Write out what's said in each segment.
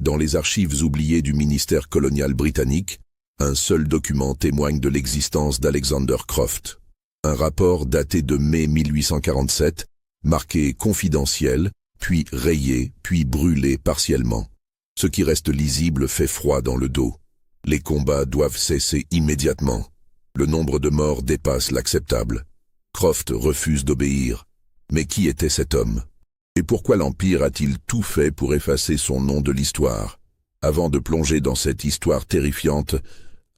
Dans les archives oubliées du ministère colonial britannique, un seul document témoigne de l'existence d'Alexander Croft. Un rapport daté de mai 1847, marqué « confidentiel », puis rayé, puis brûlé partiellement. Ce qui reste lisible fait froid dans le dos. Les combats doivent cesser immédiatement. Le nombre de morts dépasse l'acceptable. Croft refuse d'obéir. Mais qui était cet homme? Et pourquoi l'Empire a-t-il tout fait pour effacer son nom de l'histoire? Avant de plonger dans cette histoire terrifiante,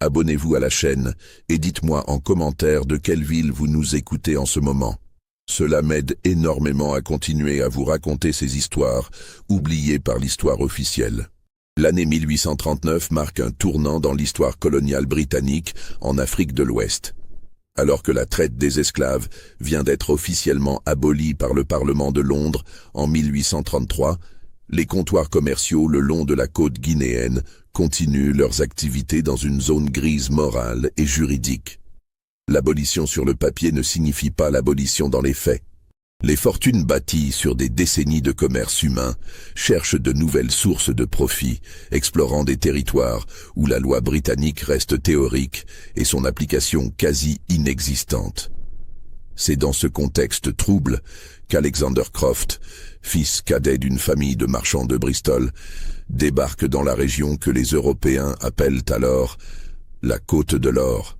abonnez-vous à la chaîne et dites-moi en commentaire de quelle ville vous nous écoutez en ce moment. Cela m'aide énormément à continuer à vous raconter ces histoires, oubliées par l'histoire officielle. L'année 1839 marque un tournant dans l'histoire coloniale britannique en Afrique de l'Ouest. Alors que la traite des esclaves vient d'être officiellement abolie par le Parlement de Londres en 1833, les comptoirs commerciaux le long de la côte guinéenne continuent leurs activités dans une zone grise morale et juridique. L'abolition sur le papier ne signifie pas l'abolition dans les faits. Les fortunes bâties sur des décennies de commerce humain cherchent de nouvelles sources de profit, explorant des territoires où la loi britannique reste théorique et son application quasi inexistante. C'est dans ce contexte trouble qu'Alexander Croft, fils cadet d'une famille de marchands de Bristol, débarque dans la région que les Européens appellent alors la Côte de l'Or.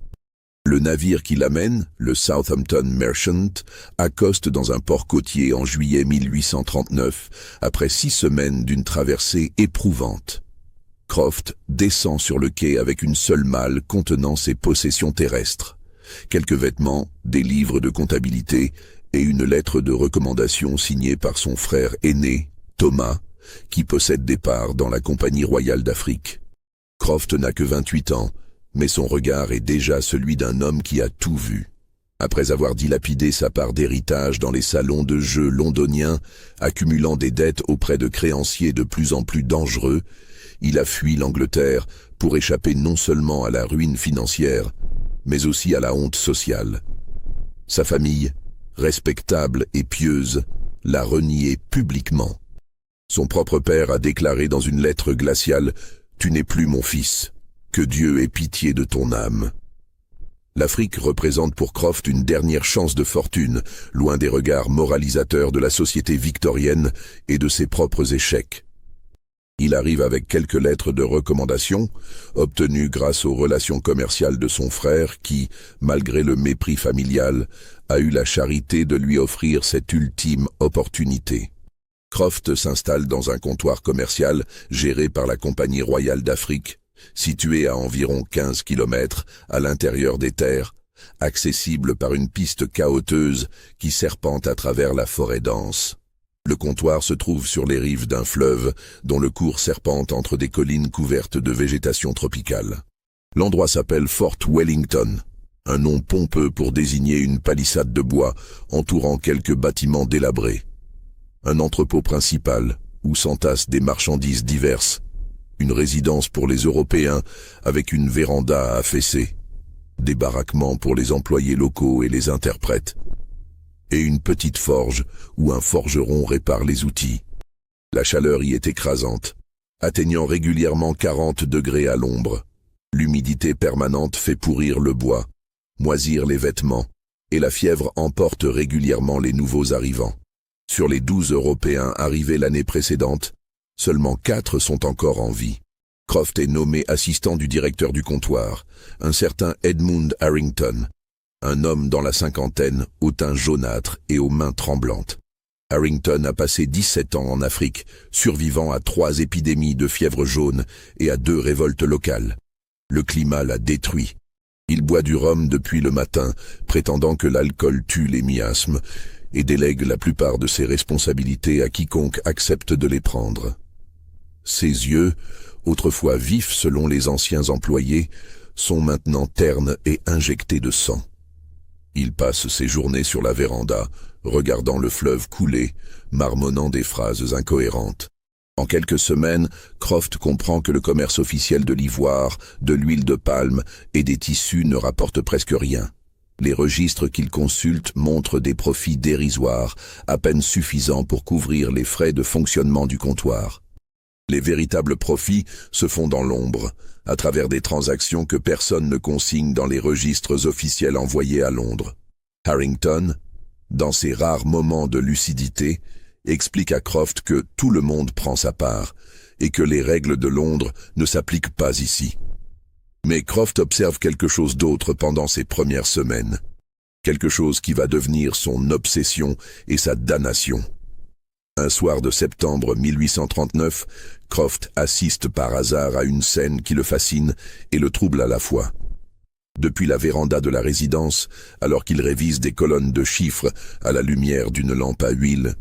Le navire qui l'amène, le Southampton Merchant, accoste dans un port côtier en juillet 1839, après 6 semaines d'une traversée éprouvante. Croft descend sur le quai avec une seule malle contenant ses possessions terrestres, quelques vêtements, des livres de comptabilité et une lettre de recommandation signée par son frère aîné, Thomas, qui possède des parts dans la Compagnie royale d'Afrique. Croft n'a que 28 ans, mais son regard est déjà celui d'un homme qui a tout vu. Après avoir dilapidé sa part d'héritage dans les salons de jeu londoniens, accumulant des dettes auprès de créanciers de plus en plus dangereux, il a fui l'Angleterre pour échapper non seulement à la ruine financière, mais aussi à la honte sociale. Sa famille, respectable et pieuse, l'a renié publiquement. Son propre père a déclaré dans une lettre glaciale « Tu n'es plus mon fils ». Que Dieu ait pitié de ton âme. L'Afrique représente pour Croft une dernière chance de fortune, loin des regards moralisateurs de la société victorienne et de ses propres échecs. Il arrive avec quelques lettres de recommandation, obtenues grâce aux relations commerciales de son frère qui, malgré le mépris familial, a eu la charité de lui offrir cette ultime opportunité. Croft s'installe dans un comptoir commercial géré par la Compagnie royale d'Afrique, situé à environ 15 km à l'intérieur des terres, accessible par une piste cahoteuse qui serpente à travers la forêt dense. Le comptoir se trouve sur les rives d'un fleuve dont le cours serpente entre des collines couvertes de végétation tropicale. L'endroit s'appelle Fort Wellington, un nom pompeux pour désigner une palissade de bois entourant quelques bâtiments délabrés. Un entrepôt principal où s'entassent des marchandises diverses, une résidence pour les Européens avec une véranda à affaisser, des baraquements pour les employés locaux et les interprètes, et une petite forge où un forgeron répare les outils. La chaleur y est écrasante, atteignant régulièrement 40 degrés à l'ombre. L'humidité permanente fait pourrir le bois, moisir les vêtements, et la fièvre emporte régulièrement les nouveaux arrivants. Sur les 12 Européens arrivés l'année précédente, seulement 4 sont encore en vie. Croft est nommé assistant du directeur du comptoir, un certain Edmund Harrington, un homme dans la cinquantaine, au teint jaunâtre et aux mains tremblantes. Harrington a passé 17 ans en Afrique, survivant à 3 épidémies de fièvre jaune et à 2 révoltes locales. Le climat l'a détruit. Il boit du rhum depuis le matin, prétendant que l'alcool tue les miasmes, et délègue la plupart de ses responsabilités à quiconque accepte de les prendre. Ses yeux, autrefois vifs selon les anciens employés, sont maintenant ternes et injectés de sang. Il passe ses journées sur la véranda, regardant le fleuve couler, marmonnant des phrases incohérentes. En quelques semaines, Croft comprend que le commerce officiel de l'ivoire, de l'huile de palme et des tissus ne rapporte presque rien. Les registres qu'il consulte montrent des profits dérisoires, à peine suffisants pour couvrir les frais de fonctionnement du comptoir. Les véritables profits se font dans l'ombre, à travers des transactions que personne ne consigne dans les registres officiels envoyés à Londres. Harrington, dans ses rares moments de lucidité, explique à Croft que tout le monde prend sa part et que les règles de Londres ne s'appliquent pas ici. Mais Croft observe quelque chose d'autre pendant ces premières semaines. Quelque chose qui va devenir son obsession et sa damnation. Un soir de septembre 1839, Croft assiste par hasard à une scène qui le fascine et le trouble à la fois. Depuis la véranda de la résidence, alors qu'il révise des colonnes de chiffres à la lumière d'une lampe à huile,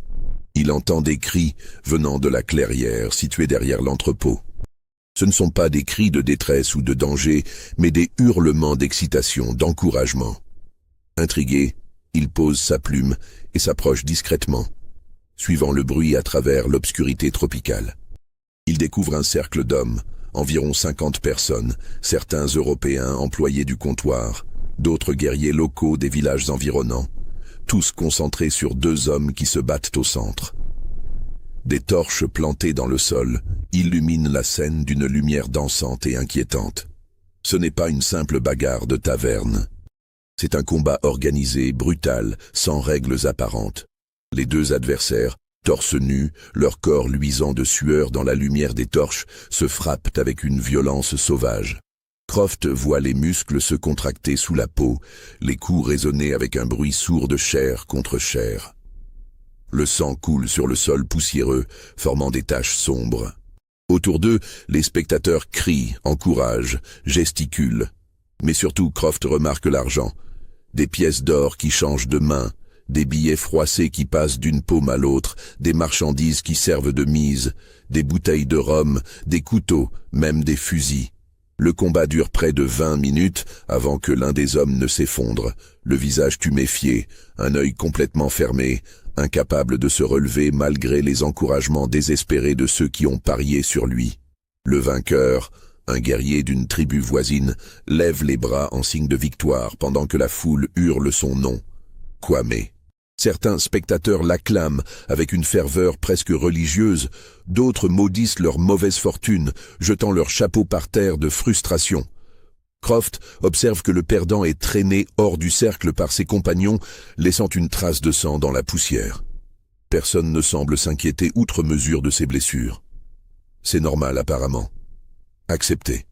il entend des cris venant de la clairière située derrière l'entrepôt. Ce ne sont pas des cris de détresse ou de danger, mais des hurlements d'excitation, d'encouragement. Intrigué, il pose sa plume et s'approche discrètement, suivant le bruit à travers l'obscurité tropicale. Il découvre un cercle d'hommes, environ 50 personnes, certains Européens employés du comptoir, d'autres guerriers locaux des villages environnants, tous concentrés sur deux hommes qui se battent au centre. Des torches plantées dans le sol illuminent la scène d'une lumière dansante et inquiétante. Ce n'est pas une simple bagarre de taverne. C'est un combat organisé, brutal, sans règles apparentes. Les deux adversaires, torse nus, leur corps luisant de sueur dans la lumière des torches, se frappent avec une violence sauvage. Croft voit les muscles se contracter sous la peau, les coups résonner avec un bruit sourd de chair contre chair. Le sang coule sur le sol poussiéreux, formant des taches sombres. Autour d'eux, les spectateurs crient, encouragent, gesticulent. Mais surtout, Croft remarque l'argent. Des pièces d'or qui changent de main, des billets froissés qui passent d'une paume à l'autre, des marchandises qui servent de mise, des bouteilles de rhum, des couteaux, même des fusils. Le combat dure près de 20 minutes avant que l'un des hommes ne s'effondre, le visage tuméfié, un œil complètement fermé, incapable de se relever malgré les encouragements désespérés de ceux qui ont parié sur lui. Le vainqueur, un guerrier d'une tribu voisine, lève les bras en signe de victoire pendant que la foule hurle son nom. Kwame. Certains spectateurs l'acclament avec une ferveur presque religieuse, d'autres maudissent leur mauvaise fortune, jetant leur chapeau par terre de frustration. Croft observe que le perdant est traîné hors du cercle par ses compagnons, laissant une trace de sang dans la poussière. Personne ne semble s'inquiéter outre mesure de ses blessures. C'est normal apparemment. Accepté.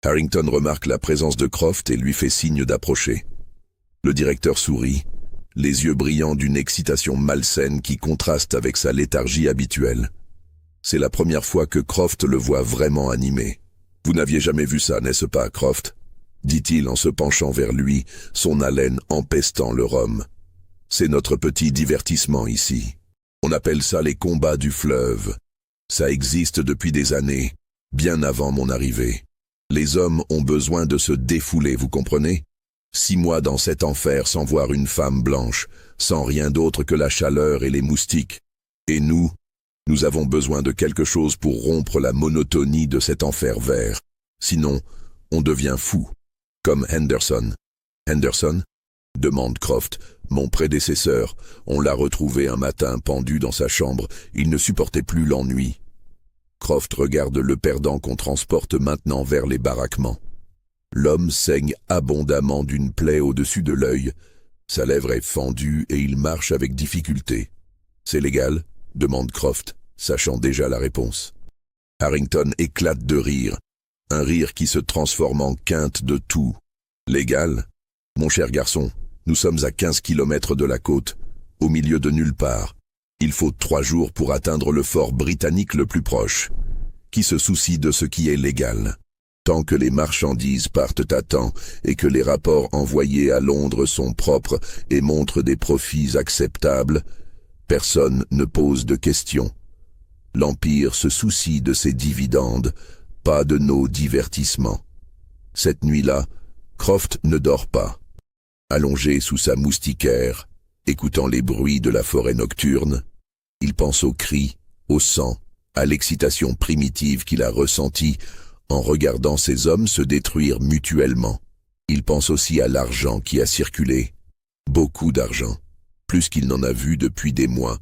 Harrington remarque la présence de Croft et lui fait signe d'approcher. Le directeur sourit, les yeux brillants d'une excitation malsaine qui contraste avec sa léthargie habituelle. C'est la première fois que Croft le voit vraiment animé. « Vous n'aviez jamais vu ça, n'est-ce pas, Croft ?» dit-il en se penchant vers lui, son haleine empestant le rhum. « C'est notre petit divertissement ici. On appelle ça les combats du fleuve. Ça existe depuis des années, bien avant mon arrivée. Les hommes ont besoin de se défouler, vous comprenez ? 6 mois dans cet enfer sans voir une femme blanche, sans rien d'autre que la chaleur et les moustiques. Et nous avons besoin de quelque chose pour rompre la monotonie de cet enfer vert. Sinon, on devient fou. Comme Henderson. Henderson ? Demande Croft. Mon prédécesseur. On l'a retrouvé un matin pendu dans sa chambre. Il ne supportait plus l'ennui. Croft regarde le perdant qu'on transporte maintenant vers les baraquements. L'homme saigne abondamment d'une plaie au-dessus de l'œil. Sa lèvre est fendue et il marche avec difficulté. « C'est légal ?» demande Croft, sachant déjà la réponse. Harrington éclate de rire, un rire qui se transforme en quinte de tout. « Légal ? Mon cher garçon, nous sommes à 15 kilomètres de la côte, au milieu de nulle part. Il faut 3 jours pour atteindre le fort britannique le plus proche. Qui se soucie de ce qui est légal ? Tant que les marchandises partent à temps et que les rapports envoyés à Londres sont propres et montrent des profits acceptables, personne ne pose de questions. L'Empire se soucie de ses dividendes, pas de nos divertissements. Cette nuit-là, Croft ne dort pas. Allongé sous sa moustiquaire, écoutant les bruits de la forêt nocturne, il pense aux cris, au sang, à l'excitation primitive qu'il a ressentie en regardant ces hommes se détruire mutuellement. Il pense aussi à l'argent qui a circulé. Beaucoup d'argent, plus qu'il n'en a vu depuis des mois.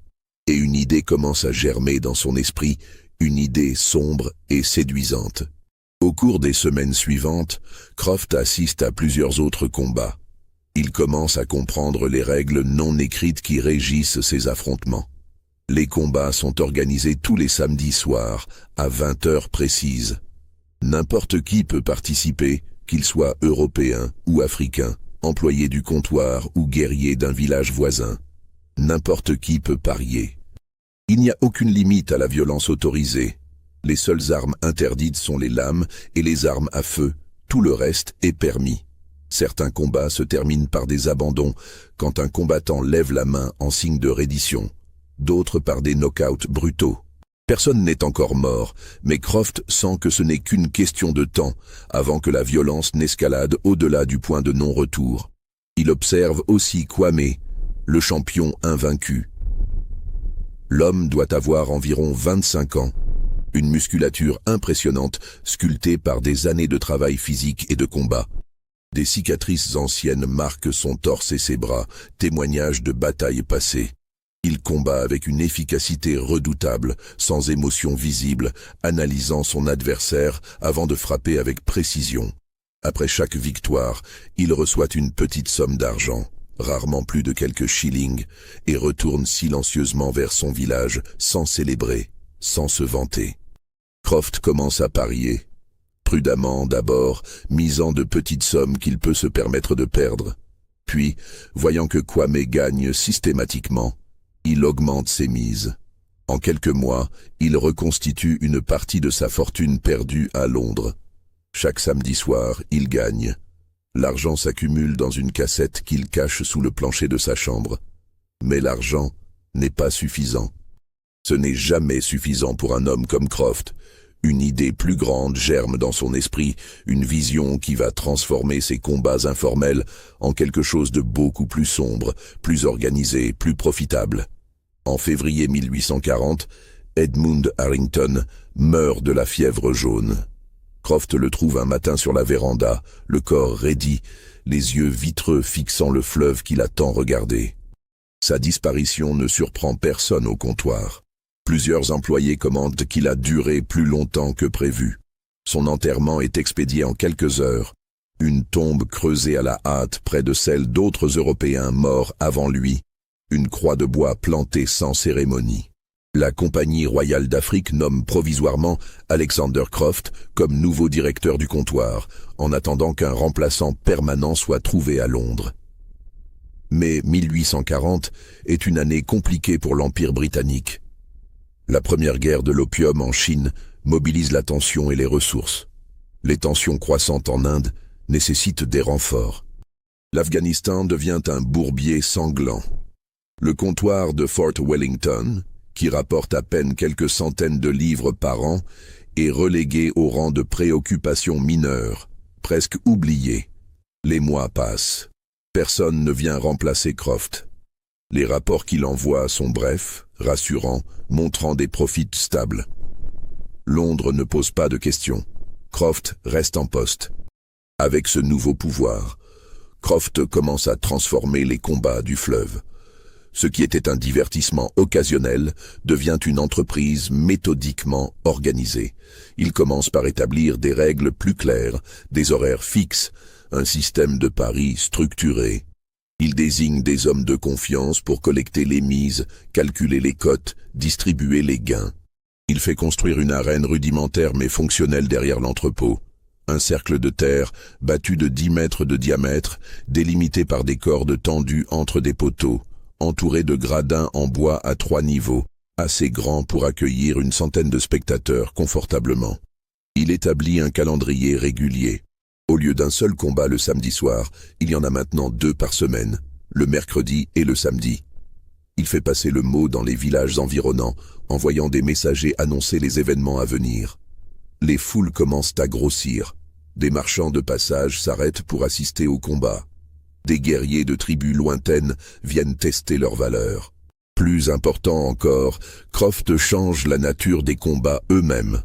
Et une idée commence à germer dans son esprit, Une idée sombre et séduisante. Au cours des semaines suivantes, Croft assiste à plusieurs autres combats. Il commence à comprendre les règles non écrites qui régissent ces affrontements. Les combats sont organisés tous les samedis soirs, à 20 heures précises. N'importe qui peut participer, qu'il soit européen ou africain, employé du comptoir ou guerrier d'un village voisin. N'importe qui peut parier. Il n'y a aucune limite à la violence autorisée. Les seules armes interdites sont les lames et les armes à feu. Tout le reste est permis. Certains combats se terminent par des abandons quand un combattant lève la main en signe de reddition. D'autres par des knock-outs brutaux. Personne n'est encore mort, mais Croft sent que ce n'est qu'une question de temps avant que la violence n'escalade au-delà du point de non-retour. Il observe aussi Kwame, le champion invaincu. L'homme doit avoir environ 25 ans. Une musculature impressionnante, sculptée par des années de travail physique et de combat. Des cicatrices anciennes marquent son torse et ses bras, témoignage de batailles passées. Il combat avec une efficacité redoutable, sans émotion visible, analysant son adversaire avant de frapper avec précision. Après chaque victoire, il reçoit une petite somme d'argent, rarement plus de quelques shillings, et retourne silencieusement vers son village, sans célébrer, sans se vanter. Croft commence à parier. Prudemment d'abord, misant de petites sommes qu'il peut se permettre de perdre. Puis, voyant que Kwame gagne systématiquement, il augmente ses mises. En quelques mois, il reconstitue une partie de sa fortune perdue à Londres. Chaque samedi soir, il gagne. L'argent s'accumule dans une cassette qu'il cache sous le plancher de sa chambre. Mais l'argent n'est pas suffisant. Ce n'est jamais suffisant pour un homme comme Croft. Une idée plus grande germe dans son esprit, une vision qui va transformer ses combats informels en quelque chose de beaucoup plus sombre, plus organisé, plus profitable. En février 1840, Edmund Harrington meurt de la fièvre jaune. Croft le trouve un matin sur la véranda, le corps raidi, les yeux vitreux fixant le fleuve qu'il a tant regardé. Sa disparition ne surprend personne au comptoir. Plusieurs employés commentent qu'il a duré plus longtemps que prévu. Son enterrement est expédié en quelques heures. Une tombe creusée à la hâte près de celle d'autres Européens morts avant lui. Une croix de bois plantée sans cérémonie. La Compagnie royale d'Afrique nomme provisoirement Alexander Croft comme nouveau directeur du comptoir, en attendant qu'un remplaçant permanent soit trouvé à Londres. Mais 1840 est une année compliquée pour l'Empire britannique. La première guerre de l'opium en Chine mobilise l'attention et les ressources. Les tensions croissantes en Inde nécessitent des renforts. L'Afghanistan devient un bourbier sanglant. Le comptoir de Fort Wellington, qui rapporte à peine quelques centaines de livres par an, est relégué au rang de préoccupation mineure, presque oublié. Les mois passent. Personne ne vient remplacer Croft. Les rapports qu'il envoie sont brefs, rassurants, montrant des profits stables. Londres ne pose pas de questions. Croft reste en poste. Avec ce nouveau pouvoir, Croft commence à transformer les combats du fleuve. Ce qui était un divertissement occasionnel devient une entreprise méthodiquement organisée. Il commence par établir des règles plus claires, des horaires fixes, un système de paris structuré. Il désigne des hommes de confiance pour collecter les mises, calculer les cotes, distribuer les gains. Il fait construire une arène rudimentaire mais fonctionnelle derrière l'entrepôt. Un cercle de terre, battu de 10 mètres de diamètre, délimité par des cordes tendues entre des poteaux, entouré de gradins en bois à 3 niveaux, assez grands pour accueillir une centaine de spectateurs confortablement. Il établit un calendrier régulier. Au lieu d'un seul combat le samedi soir, il y en a maintenant 2 par semaine, le mercredi et le samedi. Il fait passer le mot dans les villages environnants, envoyant des messagers annoncer les événements à venir. Les foules commencent à grossir. Des marchands de passage s'arrêtent pour assister au combat. Des guerriers de tribus lointaines viennent tester leur valeur. Plus important encore, Croft change la nature des combats eux-mêmes.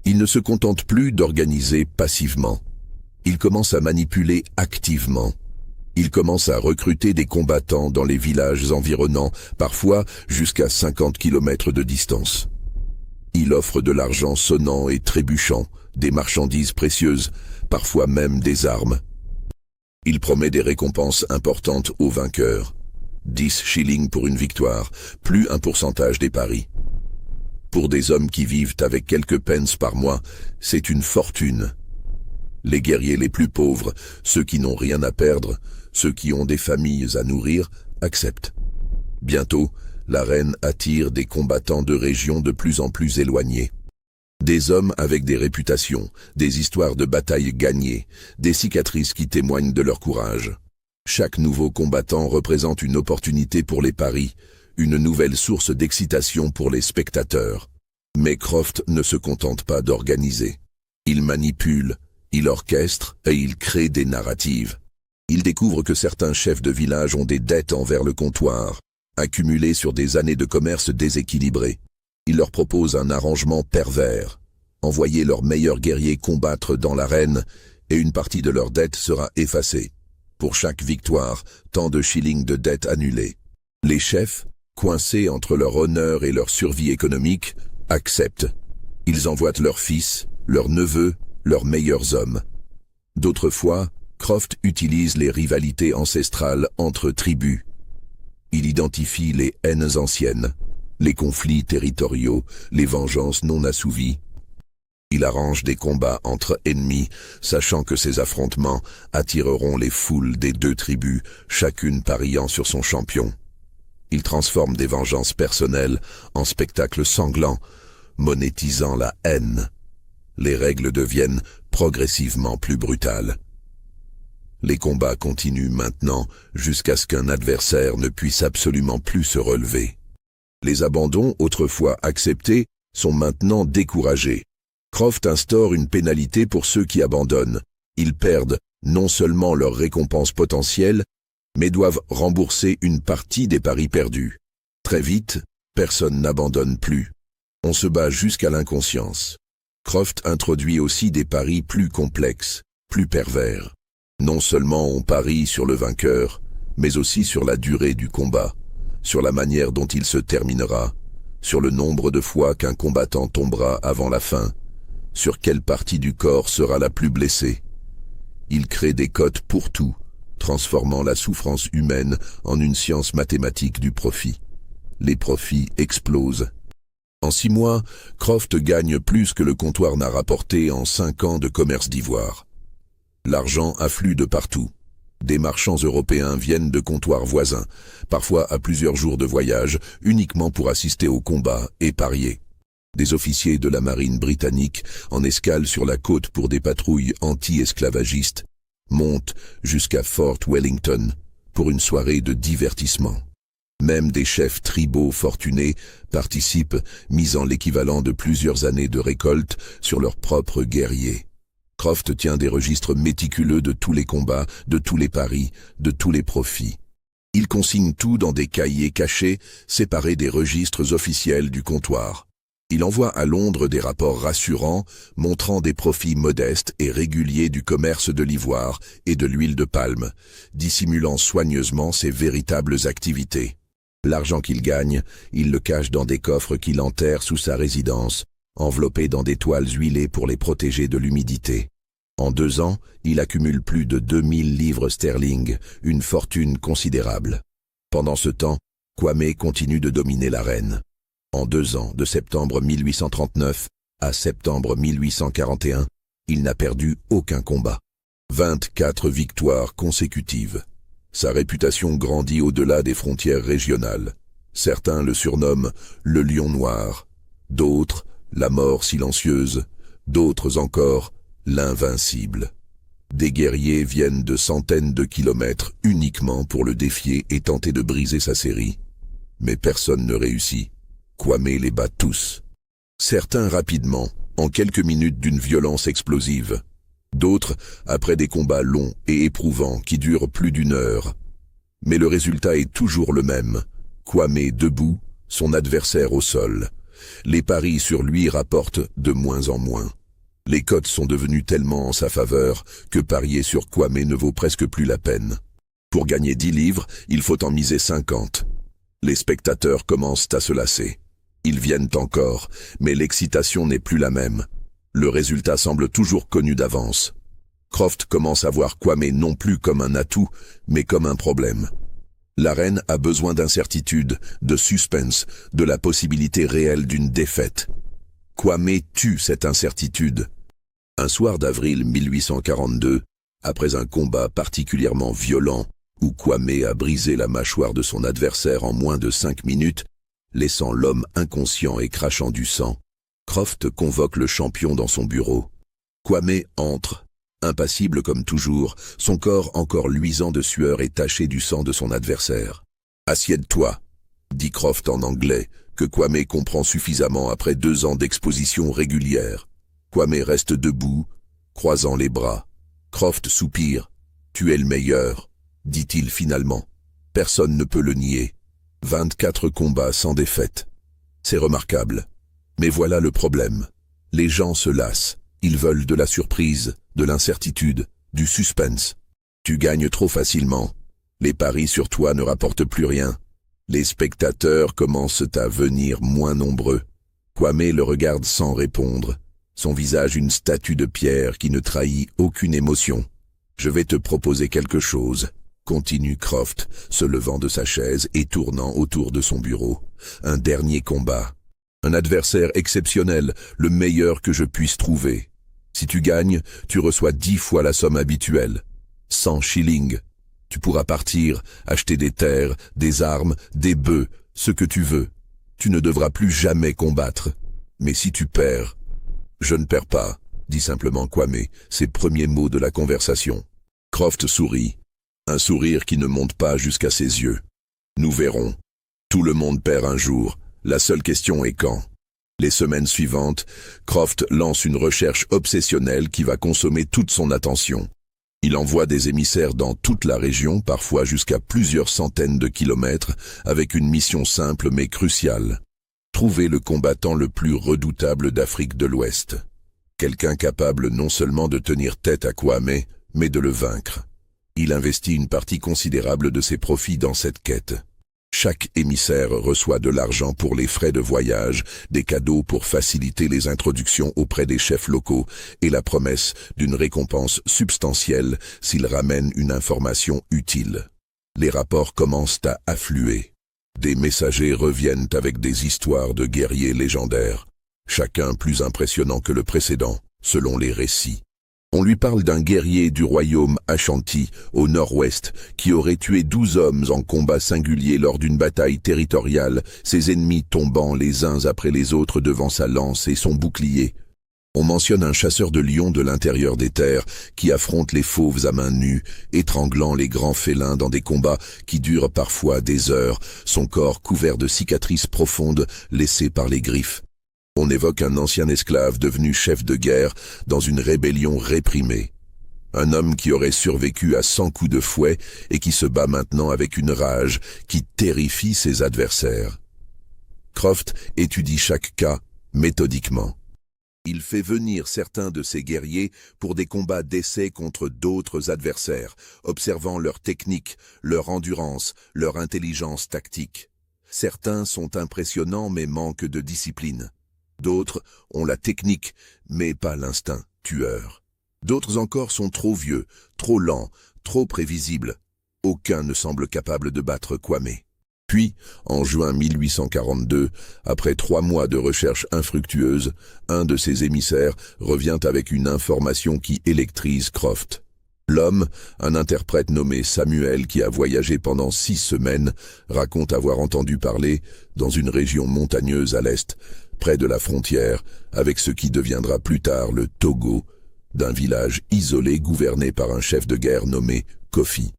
Il ne se contente plus d'organiser passivement. Il commence à manipuler activement. Il commence à recruter des combattants dans les villages environnants, parfois jusqu'à 50 km de distance. Il offre de l'argent sonnant et trébuchant, des marchandises précieuses, parfois même des armes. Il promet des récompenses importantes aux vainqueurs. 10 shillings pour une victoire, plus un pourcentage des paris. Pour des hommes qui vivent avec quelques pence par mois, c'est une fortune. Les guerriers les plus pauvres, ceux qui n'ont rien à perdre, ceux qui ont des familles à nourrir, acceptent. Bientôt, la reine attire des combattants de régions de plus en plus éloignées. Des hommes avec des réputations, des histoires de batailles gagnées, des cicatrices qui témoignent de leur courage. Chaque nouveau combattant représente une opportunité pour les paris, une nouvelle source d'excitation pour les spectateurs. Mais Croft ne se contente pas d'organiser. Il manipule, il orchestre et il crée des narratives. Il découvre que certains chefs de village ont des dettes envers le comptoir, accumulées sur des années de commerce déséquilibré. Il leur propose un arrangement pervers. Envoyer leurs meilleurs guerriers combattre dans l'arène et une partie de leur dette sera effacée. Pour chaque victoire, tant de shillings de dette annulés. Les chefs, coincés entre leur honneur et leur survie économique, acceptent. Ils envoient leurs fils, leurs neveux, leurs meilleurs hommes. D'autres fois, Croft utilise les rivalités ancestrales entre tribus. Il identifie les haines anciennes, les conflits territoriaux, les vengeances non assouvies. Il arrange des combats entre ennemis, sachant que ces affrontements attireront les foules des deux tribus, chacune pariant sur son champion. Il transforme des vengeances personnelles en spectacles sanglants, monétisant la haine. Les règles deviennent progressivement plus brutales. Les combats continuent maintenant jusqu'à ce qu'un adversaire ne puisse absolument plus se relever. Les abandons, autrefois acceptés, sont maintenant découragés. Croft instaure une pénalité pour ceux qui abandonnent. Ils perdent non seulement leur récompense potentielle, mais doivent rembourser une partie des paris perdus. Très vite, personne n'abandonne plus. On se bat jusqu'à l'inconscience. Croft introduit aussi des paris plus complexes, plus pervers. Non seulement on parie sur le vainqueur, mais aussi sur la durée du combat, sur la manière dont il se terminera, sur le nombre de fois qu'un combattant tombera avant la fin, sur quelle partie du corps sera la plus blessée. Il crée des cotes pour tout, transformant la souffrance humaine en une science mathématique du profit. Les profits explosent. En 6 mois, Croft gagne plus que le comptoir n'a rapporté en 5 ans de commerce d'ivoire. L'argent afflue de partout. Des marchands européens viennent de comptoirs voisins, parfois à plusieurs jours de voyage, uniquement pour assister au combat et parier. Des officiers de la marine britannique, en escale sur la côte pour des patrouilles anti-esclavagistes, montent jusqu'à Fort Wellington pour une soirée de divertissement. Même des chefs tribaux fortunés participent, misant l'équivalent de plusieurs années de récolte sur leurs propres guerriers. Croft tient des registres méticuleux de tous les combats, de tous les paris, de tous les profits. Il consigne tout dans des cahiers cachés, séparés des registres officiels du comptoir. Il envoie à Londres des rapports rassurants, montrant des profits modestes et réguliers du commerce de l'ivoire et de l'huile de palme, dissimulant soigneusement ses véritables activités. L'argent qu'il gagne, il le cache dans des coffres qu'il enterre sous sa résidence, enveloppés dans des toiles huilées pour les protéger de l'humidité. En 2 ans, il accumule plus de 2000 livres sterling, une fortune considérable. Pendant ce temps, Kwame continue de dominer l'arène. En 2 ans, de septembre 1839 à septembre 1841, il n'a perdu aucun combat. 24 victoires consécutives. Sa réputation grandit au-delà des frontières régionales. Certains le surnomment le Lion Noir, d'autres la mort silencieuse, d'autres encore l'invincible. Des guerriers viennent de centaines de kilomètres uniquement pour le défier et tenter de briser sa série. Mais personne ne réussit. Kwame les bat tous. Certains rapidement, en quelques minutes d'une violence explosive. D'autres après des combats longs et éprouvants qui durent plus d'1 heure. Mais le résultat est toujours le même. Kwame debout, son adversaire au sol. Les paris sur lui rapportent de moins en moins. Les cotes sont devenues tellement en sa faveur que parier sur Kwame ne vaut presque plus la peine. Pour gagner 10 livres, il faut en miser 50. Les spectateurs commencent à se lasser. Ils viennent encore, mais l'excitation n'est plus la même. Le résultat semble toujours connu d'avance. Croft commence à voir Kwame non plus comme un atout, mais comme un problème. L'arène a besoin d'incertitude, de suspense, de la possibilité réelle d'une défaite. Kwame tue cette incertitude. Un soir d'avril 1842, après un combat particulièrement violent, où Kwame a brisé la mâchoire de son adversaire en moins de 5 minutes, laissant l'homme inconscient et crachant du sang, Croft convoque le champion dans son bureau. Kwame entre, impassible comme toujours, son corps encore luisant de sueur et taché du sang de son adversaire. « Assieds-toi », dit Croft en anglais, que Kwame comprend suffisamment après 2 ans d'exposition régulière. Kwame reste debout, croisant les bras. Croft soupire. « Tu es le meilleur », dit-il finalement. Personne ne peut le nier. 24 combats sans défaite. C'est remarquable. Mais voilà le problème. Les gens se lassent. Ils veulent de la surprise, de l'incertitude, du suspense. Tu gagnes trop facilement. Les paris sur toi ne rapportent plus rien. Les spectateurs commencent à venir moins nombreux. Kwame le regarde sans répondre. Son visage une statue de pierre qui ne trahit aucune émotion. « Je vais te proposer quelque chose », continue Croft, se levant de sa chaise et tournant autour de son bureau. « Un dernier combat. Un adversaire exceptionnel, le meilleur que je puisse trouver. Si tu gagnes, tu reçois 10 fois la somme habituelle. 100 shillings. Tu pourras partir, acheter des terres, des armes, des bœufs, ce que tu veux. Tu ne devras plus jamais combattre. Mais si tu perds... » « Je ne perds pas, » dit simplement Kwame, ses premiers mots de la conversation. Croft sourit, un sourire qui ne monte pas jusqu'à ses yeux. « Nous verrons. Tout le monde perd un jour. La seule question est quand. » Les semaines suivantes, Croft lance une recherche obsessionnelle qui va consommer toute son attention. Il envoie des émissaires dans toute la région, parfois jusqu'à plusieurs centaines de kilomètres, avec une mission simple mais cruciale. Trouver le combattant le plus redoutable d'Afrique de l'Ouest. Quelqu'un capable non seulement de tenir tête à Kwame, mais de le vaincre. Il investit une partie considérable de ses profits dans cette quête. Chaque émissaire reçoit de l'argent pour les frais de voyage, des cadeaux pour faciliter les introductions auprès des chefs locaux et la promesse d'une récompense substantielle s'il ramène une information utile. Les rapports commencent à affluer. Des messagers reviennent avec des histoires de guerriers légendaires, chacun plus impressionnant que le précédent, selon les récits. On lui parle d'un guerrier du royaume Ashanti, au nord-ouest, qui aurait tué 12 hommes en combat singulier lors d'une bataille territoriale, ses ennemis tombant les uns après les autres devant sa lance et son bouclier. On mentionne un chasseur de lions de l'intérieur des terres qui affronte les fauves à main nue, étranglant les grands félins dans des combats qui durent parfois des heures, son corps couvert de cicatrices profondes laissées par les griffes. On évoque un ancien esclave devenu chef de guerre dans une rébellion réprimée. Un homme qui aurait survécu à 100 coups de fouet et qui se bat maintenant avec une rage qui terrifie ses adversaires. Croft étudie chaque cas méthodiquement. Il fait venir certains de ses guerriers pour des combats d'essai contre d'autres adversaires, observant leur technique, leur endurance, leur intelligence tactique. Certains sont impressionnants mais manquent de discipline. D'autres ont la technique, mais pas l'instinct tueur. D'autres encore sont trop vieux, trop lents, trop prévisibles. Aucun ne semble capable de battre Kwame. Puis, en juin 1842, après 3 mois de recherche infructueuse, un de ses émissaires revient avec une information qui électrise Croft. L'homme, un interprète nommé Samuel qui a voyagé pendant 6 semaines, raconte avoir entendu parler, dans une région montagneuse à l'est, près de la frontière, avec ce qui deviendra plus tard le Togo, d'un village isolé gouverné par un chef de guerre nommé Kofi.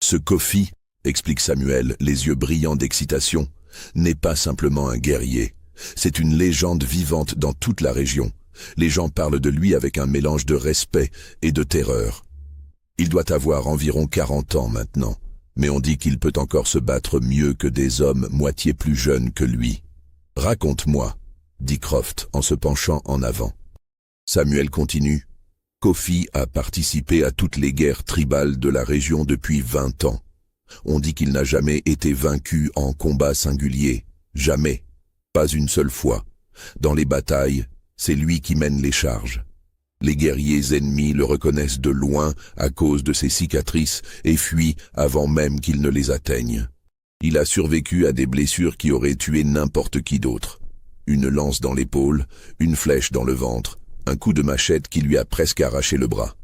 Ce Kofi, explique Samuel, les yeux brillants d'excitation, n'est pas simplement un guerrier. C'est une légende vivante dans toute la région. Les gens parlent de lui avec un mélange de respect et de terreur. Il doit avoir environ 40 ans maintenant, mais on dit qu'il peut encore se battre mieux que des hommes moitié plus jeunes que lui. « Raconte-moi », dit Croft en se penchant en avant. Samuel continue. « Kofi a participé à toutes les guerres tribales de la région depuis 20 ans. On dit qu'il n'a jamais été vaincu en combat singulier. Jamais. Pas une seule fois. Dans les batailles, c'est lui qui mène les charges. Les guerriers ennemis le reconnaissent de loin à cause de ses cicatrices et fuient avant même qu'il ne les atteigne. Il a survécu à des blessures qui auraient tué n'importe qui d'autre. Une lance dans l'épaule, une flèche dans le ventre, un coup de machette qui lui a presque arraché le bras.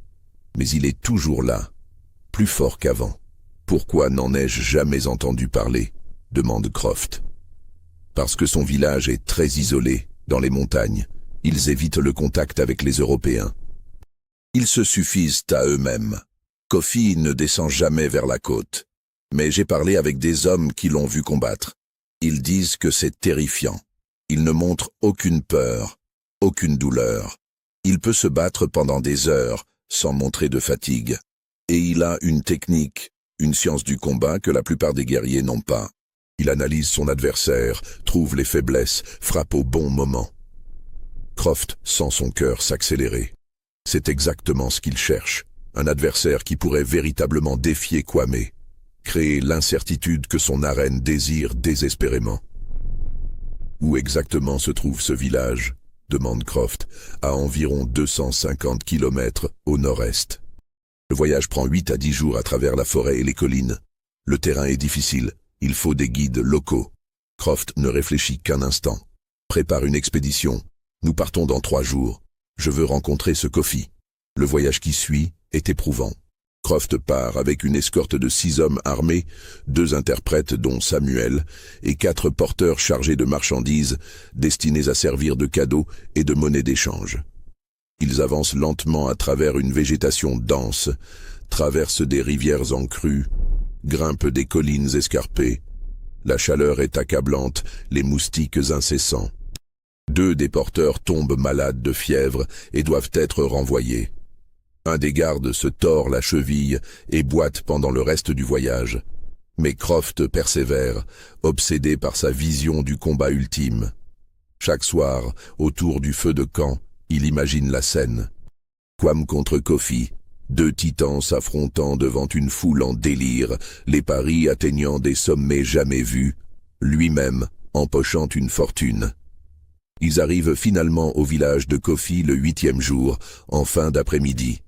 Mais il est toujours là, plus fort qu'avant. Pourquoi n'en ai-je jamais entendu parler ? Demande Croft. Parce que son village est très isolé, dans les montagnes. Ils évitent le contact avec les Européens. Ils se suffisent à eux-mêmes. Kofi ne descend jamais vers la côte. Mais j'ai parlé avec des hommes qui l'ont vu combattre. Ils disent que c'est terrifiant. Il ne montre aucune peur, aucune douleur. Il peut se battre pendant des heures, sans montrer de fatigue. Et il a une technique, une science du combat que la plupart des guerriers n'ont pas. Il analyse son adversaire, trouve les faiblesses, frappe au bon moment. Croft sent son cœur s'accélérer. C'est exactement ce qu'il cherche, un adversaire qui pourrait véritablement défier Kwame, créer l'incertitude que son arène désire désespérément. Où exactement se trouve ce village ? Demande Croft, à environ 250 km au nord-est. Le voyage prend 8 à 10 jours à travers la forêt et les collines. Le terrain est difficile, il faut des guides locaux. Croft ne réfléchit qu'un instant. Prépare une expédition. Nous partons dans 3 jours. Je veux rencontrer ce Kofi. Le voyage qui suit est éprouvant. Croft part avec une escorte de 6 hommes armés, 2 interprètes dont Samuel, et 4 porteurs chargés de marchandises destinés à servir de cadeaux et de monnaie d'échange. Ils avancent lentement à travers une végétation dense, traversent des rivières en crue, grimpent des collines escarpées. La chaleur est accablante, les moustiques incessants. 2 des porteurs tombent malades de fièvre et doivent être renvoyés. Un des gardes se tord la cheville et boite pendant le reste du voyage. Mais Croft persévère, obsédé par sa vision du combat ultime. Chaque soir, autour du feu de camp, il imagine la scène. Kwame contre Kofi, 2 titans s'affrontant devant une foule en délire, les paris atteignant des sommets jamais vus, lui-même empochant une fortune. Ils arrivent finalement au village de Kofi le 8e jour, en fin d'après-midi.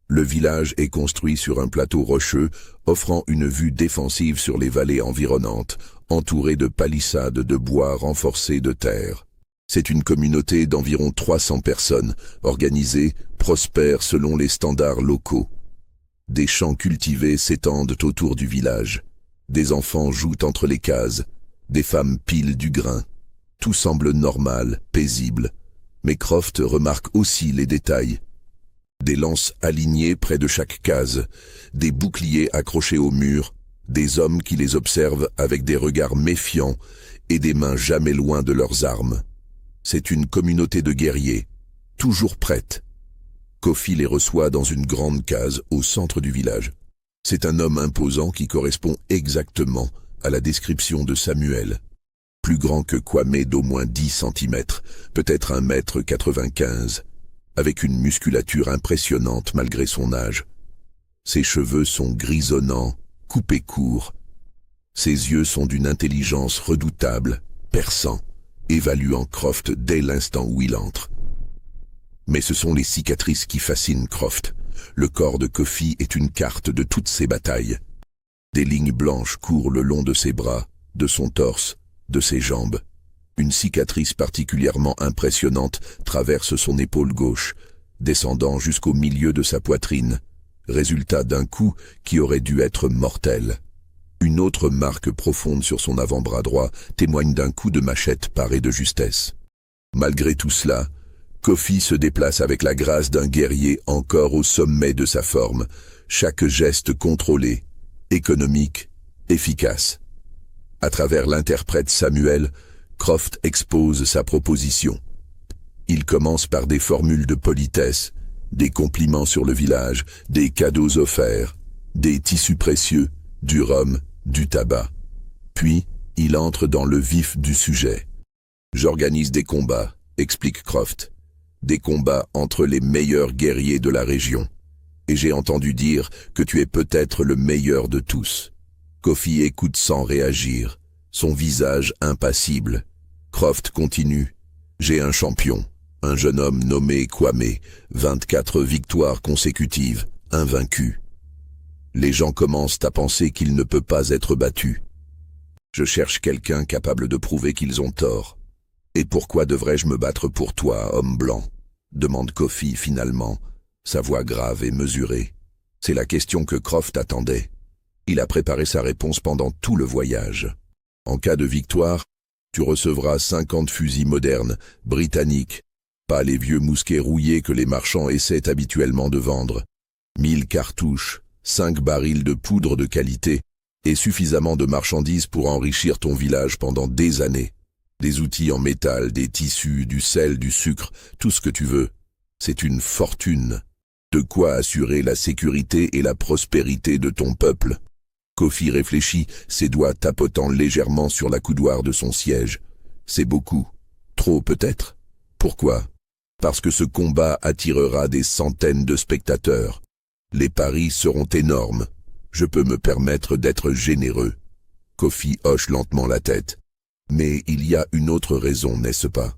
Le village est construit sur un plateau rocheux, offrant une vue défensive sur les vallées environnantes, entouré de palissades de bois renforcés de terre. C'est une communauté d'environ 300 personnes, organisée, prospère selon les standards locaux. Des champs cultivés s'étendent autour du village. Des enfants jouent entre les cases. Des femmes pilent du grain. Tout semble normal, paisible. Mais Croft remarque aussi les détails. Des lances alignées près de chaque case, des boucliers accrochés au mur, des hommes qui les observent avec des regards méfiants et des mains jamais loin de leurs armes. C'est une communauté de guerriers, toujours prête. Kofi les reçoit dans une grande case au centre du village. C'est un homme imposant qui correspond exactement à la description de Samuel. Plus grand que Kwame d'au moins 10 cm, peut-être 1,95 m, avec une musculature impressionnante malgré son âge. Ses cheveux sont grisonnants, coupés courts. Ses yeux sont d'une intelligence redoutable, perçants, évaluant Croft dès l'instant où il entre. Mais ce sont les cicatrices qui fascinent Croft. Le corps de Kofi est une carte de toutes ses batailles. Des lignes blanches courent le long de ses bras, de son torse, de ses jambes. Une cicatrice particulièrement impressionnante traverse son épaule gauche, descendant jusqu'au milieu de sa poitrine, résultat d'un coup qui aurait dû être mortel. Une autre marque profonde sur son avant-bras droit témoigne d'un coup de machette paré de justesse. Malgré tout cela, Kofi se déplace avec la grâce d'un guerrier encore au sommet de sa forme, chaque geste contrôlé, économique, efficace. À travers l'interprète Samuel, Croft expose sa proposition. Il commence par des formules de politesse, des compliments sur le village, des cadeaux offerts, des tissus précieux, du rhum, du tabac. Puis, il entre dans le vif du sujet. « J'organise des combats », explique Croft. « Des combats entre les meilleurs guerriers de la région. Et j'ai entendu dire que tu es peut-être le meilleur de tous. » Kofi écoute sans réagir, son visage impassible. Croft continue. J'ai un champion, un jeune homme nommé Kwame, 24 victoires consécutives, invaincu. Les gens commencent à penser qu'il ne peut pas être battu. Je cherche quelqu'un capable de prouver qu'ils ont tort. Et pourquoi devrais-je me battre pour toi, homme blanc? Demande Kofi finalement, sa voix grave et mesurée. C'est la question que Croft attendait. Il a préparé sa réponse pendant tout le voyage. En cas de victoire, tu recevras 50 fusils modernes, britanniques, pas les vieux mousquets rouillés que les marchands essaient habituellement de vendre. 1000 cartouches, 5 barils de poudre de qualité et suffisamment de marchandises pour enrichir ton village pendant des années. Des outils en métal, des tissus, du sel, du sucre, tout ce que tu veux. C'est une fortune. De quoi assurer la sécurité et la prospérité de ton peuple. Kofi réfléchit, ses doigts tapotant légèrement sur la coudoir de son siège. C'est beaucoup. Trop peut-être? Pourquoi? Parce que ce combat attirera des centaines de spectateurs. Les paris seront énormes. Je peux me permettre d'être généreux. Kofi hoche lentement la tête. Mais il y a une autre raison, n'est-ce pas?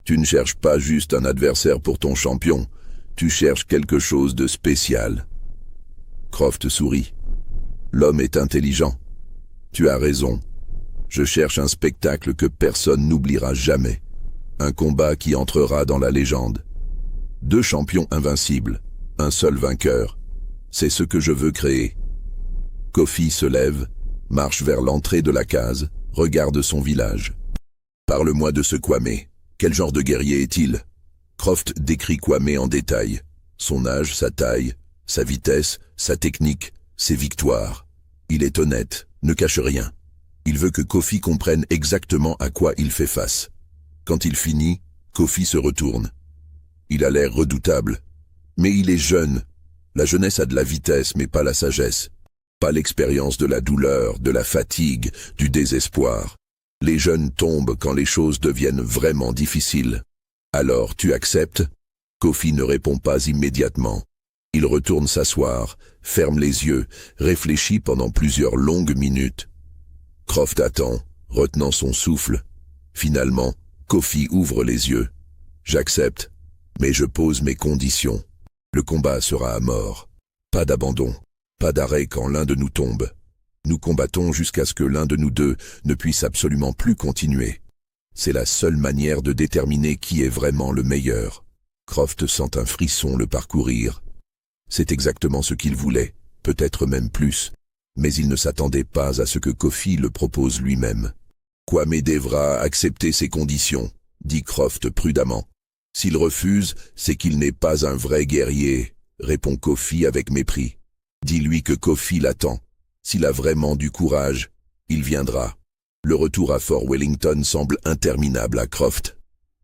Tu ne cherches pas juste un adversaire pour ton champion. Tu cherches quelque chose de spécial. Croft sourit. L'homme est intelligent. Tu as raison. Je cherche un spectacle que personne n'oubliera jamais. Un combat qui entrera dans la légende. 2 champions invincibles, un seul vainqueur. C'est ce que je veux créer. Kofi se lève, marche vers l'entrée de la case, regarde son village. Parle-moi de ce Kwame. Quel genre de guerrier est-il? Croft décrit Kwame en détail. Son âge, sa taille, sa vitesse, sa technique, ses victoires. Il est honnête, ne cache rien. Il veut que Kofi comprenne exactement à quoi il fait face. Quand il finit, Kofi se retourne. Il a l'air redoutable. Mais il est jeune. La jeunesse a de la vitesse, mais pas la sagesse. Pas l'expérience de la douleur, de la fatigue, du désespoir. Les jeunes tombent quand les choses deviennent vraiment difficiles. Alors, tu acceptes? Kofi ne répond pas immédiatement. Il retourne s'asseoir, ferme les yeux, réfléchit pendant plusieurs longues minutes. Croft attend, retenant son souffle. Finalement, Kofi ouvre les yeux. J'accepte, mais je pose mes conditions. Le combat sera à mort. Pas d'abandon, pas d'arrêt quand l'un de nous tombe. Nous combattons jusqu'à ce que l'un de nous deux ne puisse absolument plus continuer. C'est la seule manière de déterminer qui est vraiment le meilleur. Croft sent un frisson le parcourir. C'est exactement ce qu'il voulait, peut-être même plus. Mais il ne s'attendait pas à ce que Kofi le propose lui-même. Kwame devra accepter ses conditions, dit Croft prudemment. S'il refuse, c'est qu'il n'est pas un vrai guerrier, répond Kofi avec mépris. Dis-lui que Kofi l'attend. S'il a vraiment du courage, il viendra. Le retour à Fort Wellington semble interminable à Croft.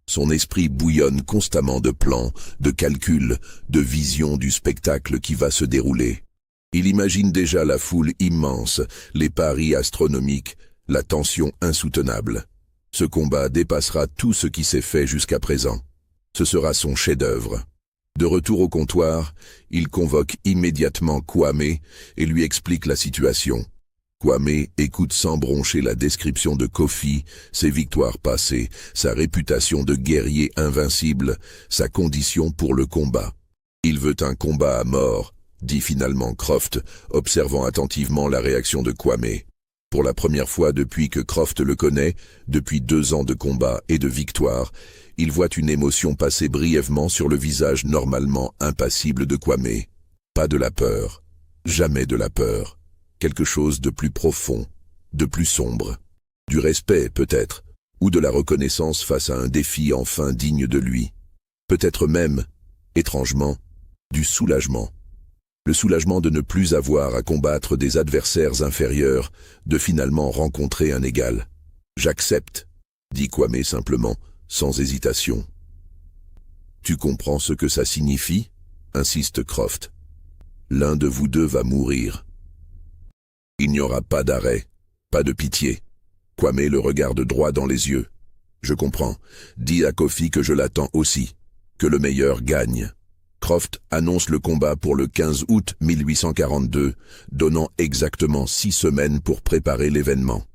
Son esprit bouillonne constamment de plans, de calculs, de visions du spectacle qui va se dérouler. Il imagine déjà la foule immense, les paris astronomiques, la tension insoutenable. Ce combat dépassera tout ce qui s'est fait jusqu'à présent. Ce sera son chef-d'œuvre. De retour au comptoir, il convoque immédiatement Kwame et lui explique la situation. Kwame écoute sans broncher la description de Kofi, ses victoires passées, sa réputation de guerrier invincible, sa condition pour le combat. Il veut un combat à mort, dit finalement Croft, observant attentivement la réaction de Kwame. Pour la première fois depuis que Croft le connaît, depuis 2 ans de combat et de victoire, il voit une émotion passer brièvement sur le visage normalement impassible de Kwame. Pas de la peur, jamais de la peur. Quelque chose de plus profond, de plus sombre. Du respect peut-être, ou de la reconnaissance face à un défi enfin digne de lui. Peut-être même, étrangement, du soulagement. Le soulagement de ne plus avoir à combattre des adversaires inférieurs, de finalement rencontrer un égal. « J'accepte », dit Kwame simplement, sans hésitation. « Tu comprends ce que ça signifie ?» insiste Croft. « L'un de vous deux va mourir. Il n'y aura pas d'arrêt, pas de pitié. » Kwame le regarde droit dans les yeux. « Je comprends. Dis à Kofi que je l'attends aussi. Que le meilleur gagne. » Croft annonce le combat pour le 15 août 1842, donnant exactement 6 semaines pour préparer l'événement.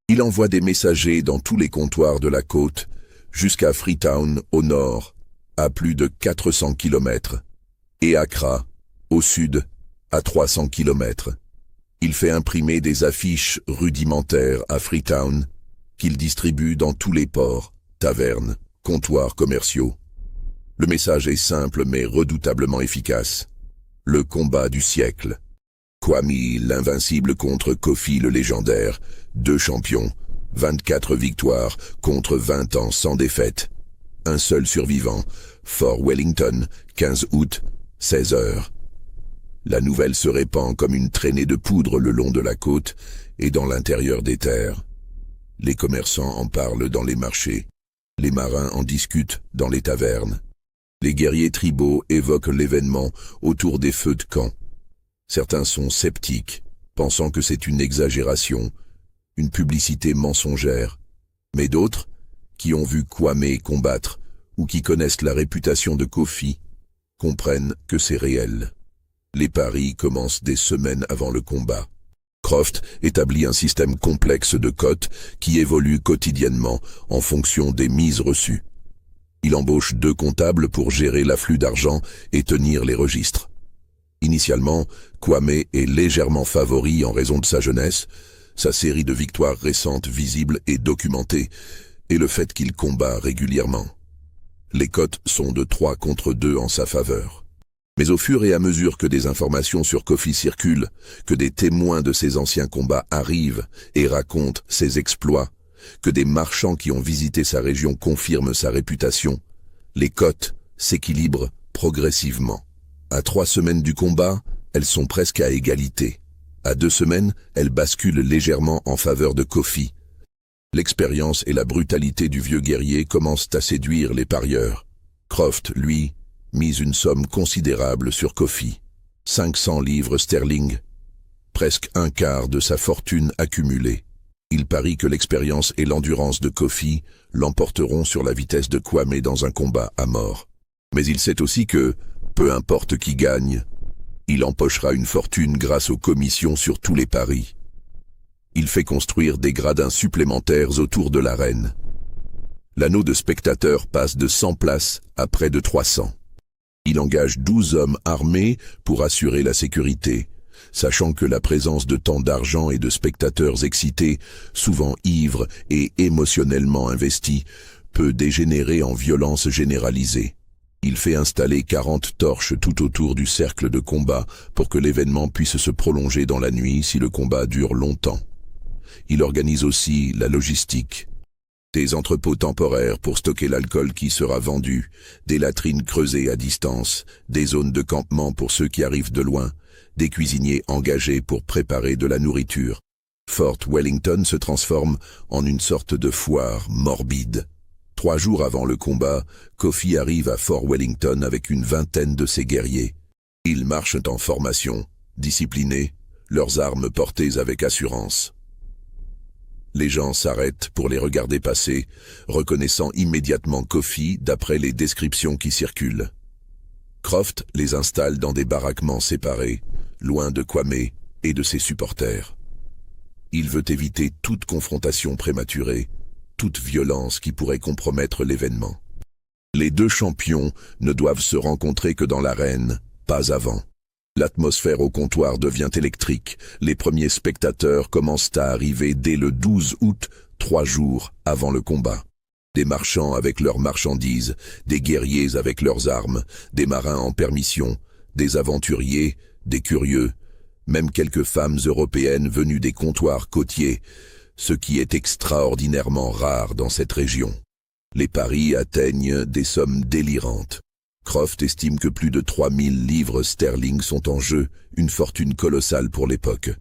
Il envoie des messagers dans tous les comptoirs de la côte, jusqu'à Freetown, au nord, à plus de 400 km, et Accra, au sud, à 300 km. Il fait imprimer des affiches rudimentaires à Freetown, qu'il distribue dans tous les ports, tavernes, comptoirs commerciaux. Le message est simple mais redoutablement efficace. Le combat du siècle. Kwame l'invincible contre Kofi le légendaire, 2 champions, 24 victoires contre 20 ans sans défaite. Un seul survivant, Fort Wellington, 15 août, 16 heures. La nouvelle se répand comme une traînée de poudre le long de la côte et dans l'intérieur des terres. Les commerçants en parlent dans les marchés, les marins en discutent dans les tavernes. Les guerriers tribaux évoquent l'événement autour des feux de camp. Certains sont sceptiques, pensant que c'est une exagération, une publicité mensongère. Mais d'autres, qui ont vu Kwame combattre ou qui connaissent la réputation de Kofi, comprennent que c'est réel. Les paris commencent des semaines avant le combat. Croft établit un système complexe de cotes qui évolue quotidiennement en fonction des mises reçues. Il embauche 2 comptables pour gérer l'afflux d'argent et tenir les registres. Initialement, Kwame est légèrement favori en raison de sa jeunesse, sa série de victoires récentes visibles et documentées, et le fait qu'il combat régulièrement. Les cotes sont de 3 contre 2 en sa faveur. Mais au fur et à mesure que des informations sur Kofi circulent, que des témoins de ses anciens combats arrivent et racontent ses exploits, que des marchands qui ont visité sa région confirment sa réputation, les cotes s'équilibrent progressivement. À 3 semaines du combat, elles sont presque à égalité. À 2 semaines, elles basculent légèrement en faveur de Kofi. L'expérience et la brutalité du vieux guerrier commencent à séduire les parieurs. Croft, lui, mise une somme considérable sur Kofi. 500 livres sterling, presque un quart de sa fortune accumulée. Il parie que l'expérience et l'endurance de Kofi l'emporteront sur la vitesse de Kwame dans un combat à mort. Mais il sait aussi que, peu importe qui gagne, il empochera une fortune grâce aux commissions sur tous les paris. Il fait construire des gradins supplémentaires autour de l'arène. L'anneau de spectateurs passe de 100 places à près de 300. Il engage 12 hommes armés pour assurer la sécurité, sachant que la présence de tant d'argent et de spectateurs excités, souvent ivres et émotionnellement investis, peut dégénérer en violence généralisée. Il fait installer 40 torches tout autour du cercle de combat pour que l'événement puisse se prolonger dans la nuit si le combat dure longtemps. Il organise aussi la logistique. Des entrepôts temporaires pour stocker l'alcool qui sera vendu, des latrines creusées à distance, des zones de campement pour ceux qui arrivent de loin, des cuisiniers engagés pour préparer de la nourriture. Fort Wellington se transforme en une sorte de foire morbide. 3 jours avant le combat, Kofi arrive à Fort Wellington avec une vingtaine de ses guerriers. Ils marchent en formation, disciplinés, leurs armes portées avec assurance. Les gens s'arrêtent pour les regarder passer, reconnaissant immédiatement Kofi d'après les descriptions qui circulent. Croft les installe dans des baraquements séparés, loin de Kwame et de ses supporters. Il veut éviter toute confrontation prématurée, toute violence qui pourrait compromettre l'événement. Les 2 champions ne doivent se rencontrer que dans l'arène, pas avant. L'atmosphère au comptoir devient électrique. Les premiers spectateurs commencent à arriver dès le 12 août, 3 jours avant le combat. Des marchands avec leurs marchandises, des guerriers avec leurs armes, des marins en permission, des aventuriers, des curieux, même quelques femmes européennes venues des comptoirs côtiers, ce qui est extraordinairement rare dans cette région. Les paris atteignent des sommes délirantes. Croft estime que plus de 3000 livres sterling sont en jeu, une fortune colossale pour l'époque.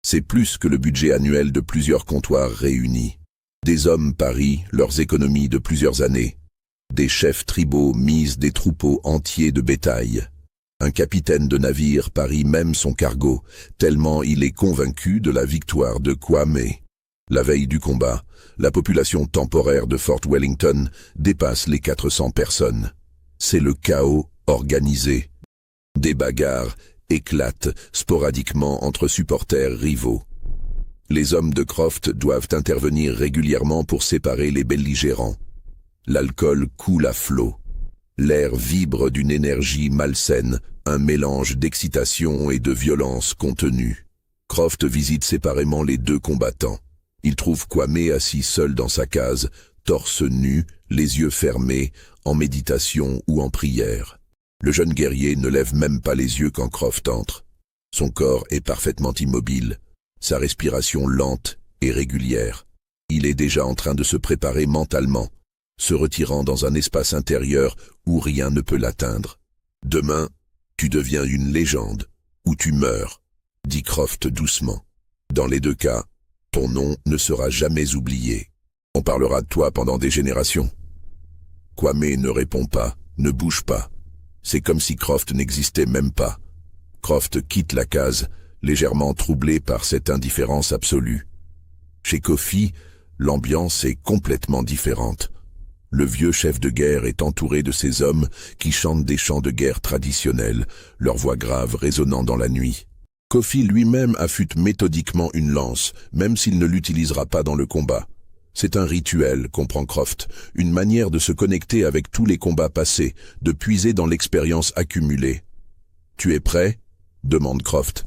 C'est plus que le budget annuel de plusieurs comptoirs réunis. Des hommes parient leurs économies de plusieurs années. Des chefs tribaux misent des troupeaux entiers de bétail. Un capitaine de navire parie même son cargo, tellement il est convaincu de la victoire de Kwame. La veille du combat, la population temporaire de Fort Wellington dépasse les 400 personnes. C'est le chaos organisé. Des bagarres éclatent sporadiquement entre supporters rivaux. Les hommes de Croft doivent intervenir régulièrement pour séparer les belligérants. L'alcool coule à flot. L'air vibre d'une énergie malsaine, un mélange d'excitation et de violence contenue. Croft visite séparément les deux combattants. Il trouve Kwame assis seul dans sa case, torse nu, les yeux fermés, en méditation ou en prière. Le jeune guerrier ne lève même pas les yeux quand Croft entre. Son corps est parfaitement immobile, sa respiration lente et régulière. Il est déjà en train de se préparer mentalement, se retirant dans un espace intérieur où rien ne peut l'atteindre. « Demain, tu deviens une légende, ou tu meurs », dit Croft doucement. « Dans les deux cas, ton nom ne sera jamais oublié. On parlera de toi pendant des générations. » Kwame ne répond pas, ne bouge pas. C'est comme si Croft n'existait même pas. Croft quitte la case, légèrement troublé par cette indifférence absolue. Chez Kofi, l'ambiance est complètement différente. Le vieux chef de guerre est entouré de ces hommes qui chantent des chants de guerre traditionnels, leur voix grave résonnant dans la nuit. Kofi lui-même affûte méthodiquement une lance, même s'il ne l'utilisera pas dans le combat. C'est un rituel, comprend Croft, une manière de se connecter avec tous les combats passés, de puiser dans l'expérience accumulée. « Tu es prêt ?» demande Croft.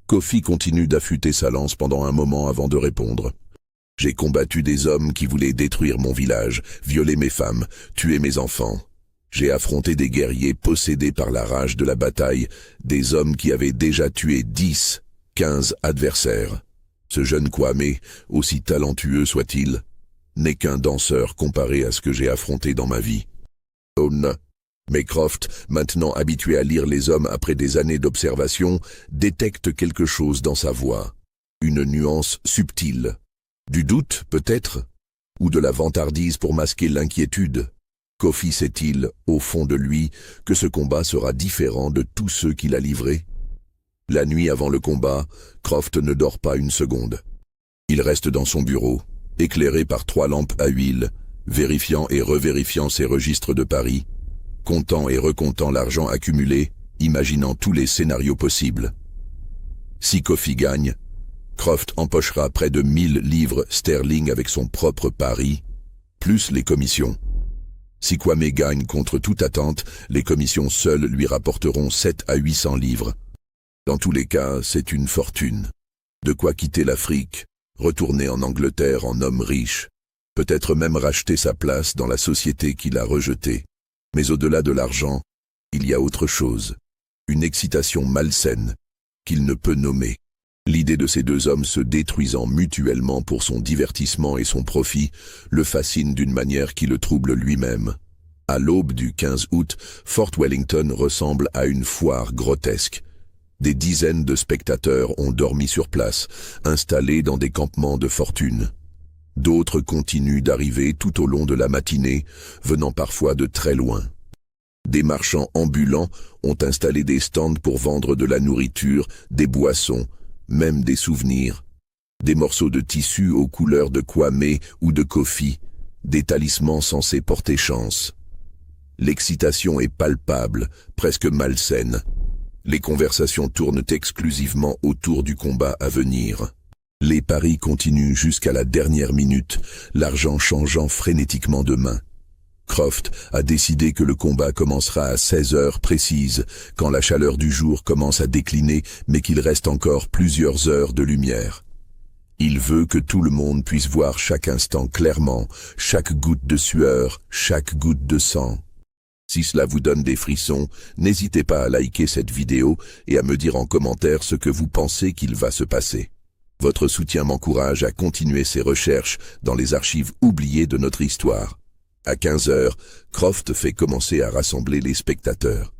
Kofi continue d'affûter sa lance pendant un moment avant de répondre. « J'ai combattu des hommes qui voulaient détruire mon village, violer mes femmes, tuer mes enfants. J'ai affronté des guerriers possédés par la rage de la bataille, des hommes qui avaient déjà tué 10, 15 adversaires. Ce jeune Kwame, aussi talentueux soit-il, n'est qu'un danseur comparé à ce que j'ai affronté dans ma vie. » Oh non. Mais Croft, maintenant habitué à lire les hommes après des années d'observation, détecte quelque chose dans sa voix. Une nuance subtile. Du doute, peut-être? Ou de la vantardise pour masquer l'inquiétude? Kofi sait-il, au fond de lui, que ce combat sera différent de tous ceux qu'il a livrés? La nuit avant le combat, Croft ne dort pas une seconde. Il reste dans son bureau, éclairé par 3 lampes à huile, vérifiant et revérifiant ses registres de paris, comptant et recomptant l'argent accumulé, imaginant tous les scénarios possibles. Si Kofi gagne, Croft empochera près de 1000 livres sterling avec son propre pari, plus les commissions. Si Kwame gagne contre toute attente, les commissions seules lui rapporteront 7 à 800 livres. Dans tous les cas, c'est une fortune. De quoi quitter l'Afrique, retourner en Angleterre en homme riche, peut-être même racheter sa place dans la société qu'il a rejetée. Mais au-delà de l'argent, il y a autre chose, une excitation malsaine qu'il ne peut nommer. L'idée de ces deux hommes se détruisant mutuellement pour son divertissement et son profit le fascine d'une manière qui le trouble lui-même. À l'aube du 15 août, Fort Wellington ressemble à une foire grotesque. Des dizaines de spectateurs ont dormi sur place, installés dans des campements de fortune. D'autres continuent d'arriver tout au long de la matinée, venant parfois de très loin. Des marchands ambulants ont installé des stands pour vendre de la nourriture, des boissons, même des souvenirs. Des morceaux de tissu aux couleurs de Kwame ou de Kofi, des talismans censés porter chance. L'excitation est palpable, presque malsaine. Les conversations tournent exclusivement autour du combat à venir. Les paris continuent jusqu'à la dernière minute, l'argent changeant frénétiquement de main. Croft a décidé que le combat commencera à 16 heures précises, quand la chaleur du jour commence à décliner, mais qu'il reste encore plusieurs heures de lumière. Il veut que tout le monde puisse voir chaque instant clairement, chaque goutte de sueur, chaque goutte de sang. Si cela vous donne des frissons, n'hésitez pas à liker cette vidéo et à me dire en commentaire ce que vous pensez qu'il va se passer. Votre soutien m'encourage à continuer ces recherches dans les archives oubliées de notre histoire. À 15 heures, Croft fait commencer à rassembler les spectateurs.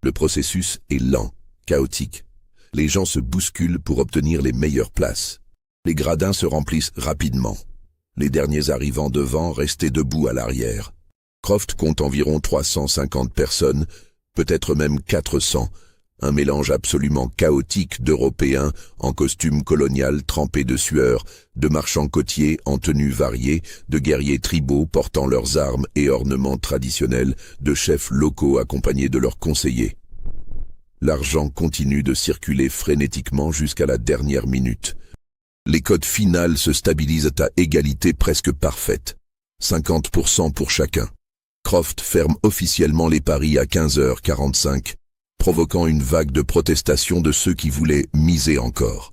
Le processus est lent, chaotique. Les gens se bousculent pour obtenir les meilleures places. Les gradins se remplissent rapidement. Les derniers arrivants devant restaient debout à l'arrière. Croft compte environ 350 personnes, peut-être même 400, un mélange absolument chaotique d'Européens en costume colonial trempés de sueur, de marchands côtiers en tenues variées, de guerriers tribaux portant leurs armes et ornements traditionnels, de chefs locaux accompagnés de leurs conseillers. L'argent continue de circuler frénétiquement jusqu'à la dernière minute. Les cotes finales se stabilisent à égalité presque parfaite. 50% pour chacun. Croft ferme officiellement les paris à 15h45, provoquant une vague de protestations de ceux qui voulaient miser encore.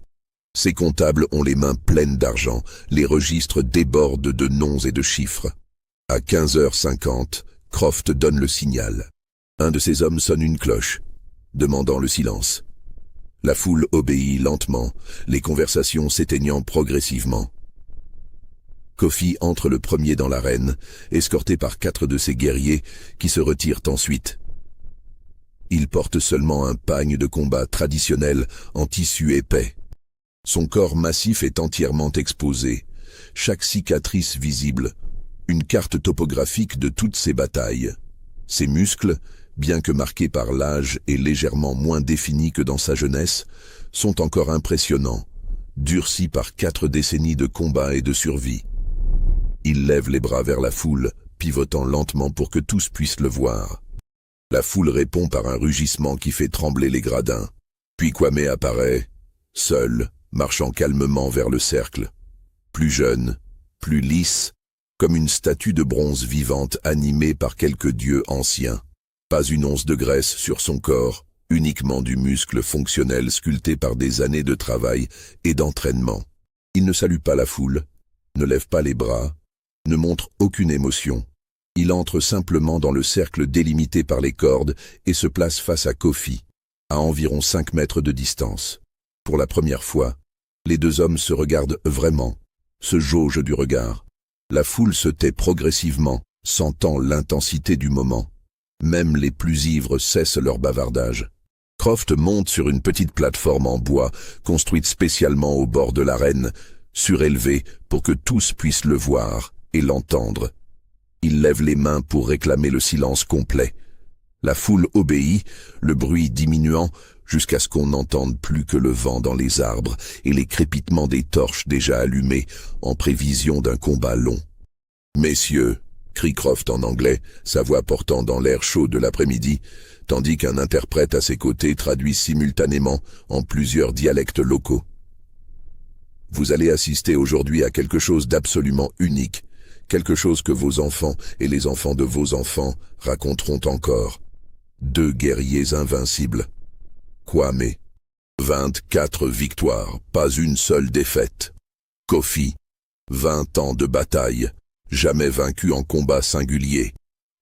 Ses comptables ont les mains pleines d'argent, les registres débordent de noms et de chiffres. À 15h50, Croft donne le signal. Un de ses hommes sonne une cloche, demandant le silence. La foule obéit lentement, les conversations s'éteignant progressivement. Kofi entre le premier dans l'arène, escorté par 4 de ses guerriers qui se retirent ensuite. Il porte seulement un pagne de combat traditionnel en tissu épais. Son corps massif est entièrement exposé, chaque cicatrice visible, une carte topographique de toutes ses batailles. Ses muscles, bien que marqués par l'âge et légèrement moins définis que dans sa jeunesse, sont encore impressionnants, durcis par 4 décennies de combat et de survie. Il lève les bras vers la foule, pivotant lentement pour que tous puissent le voir. La foule répond par un rugissement qui fait trembler les gradins. Puis Kwame apparaît, seul, marchant calmement vers le cercle. Plus jeune, plus lisse, comme une statue de bronze vivante animée par quelques dieux anciens. Pas une once de graisse sur son corps, uniquement du muscle fonctionnel sculpté par des années de travail et d'entraînement. Il ne salue pas la foule, ne lève pas les bras, ne montre aucune émotion. Il entre simplement dans le cercle délimité par les cordes et se place face à Kofi, à environ 5 mètres de distance. Pour la première fois, les 2 hommes se regardent vraiment, se jaugent du regard. La foule se tait progressivement, sentant l'intensité du moment. Même les plus ivres cessent leur bavardage. Croft monte sur une petite plateforme en bois, construite spécialement au bord de l'arène, surélevée pour que tous puissent le voir et l'entendre. Il lève les mains pour réclamer le silence complet. La foule obéit, le bruit diminuant, jusqu'à ce qu'on n'entende plus que le vent dans les arbres et les crépitements des torches déjà allumées, en prévision d'un combat long. « Messieurs !» crie Croft en anglais, sa voix portant dans l'air chaud de l'après-midi, tandis qu'un interprète à ses côtés traduit simultanément en plusieurs dialectes locaux. « Vous allez assister aujourd'hui à quelque chose d'absolument unique, quelque chose que vos enfants et les enfants de vos enfants raconteront encore. 2 guerriers invincibles. Kwame. 24 victoires, pas une seule défaite. Kofi. 20 ans de bataille, jamais vaincu en combat singulier.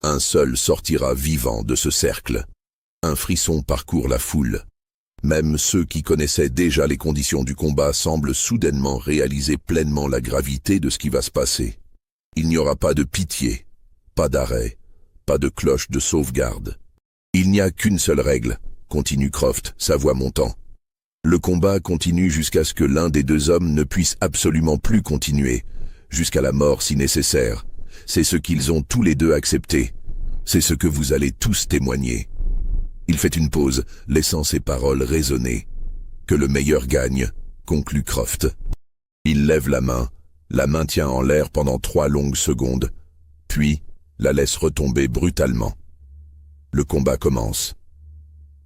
Un seul sortira vivant de ce cercle. Un frisson parcourt la foule. Même ceux qui connaissaient déjà les conditions du combat semblent soudainement réaliser pleinement la gravité de ce qui va se passer. Il n'y aura pas de pitié, pas d'arrêt, pas de cloche de sauvegarde. Il n'y a qu'une seule règle, continue Croft, sa voix montant. Le combat continue jusqu'à ce que l'un des 2 hommes ne puisse absolument plus continuer, jusqu'à la mort si nécessaire. C'est ce qu'ils ont tous les 2 accepté. C'est ce que vous allez tous témoigner. Il fait une pause, laissant ses paroles résonner. Que le meilleur gagne, conclut Croft. Il lève la maintient en l'air pendant 3 longues secondes, puis la laisse retomber brutalement. Le combat commence.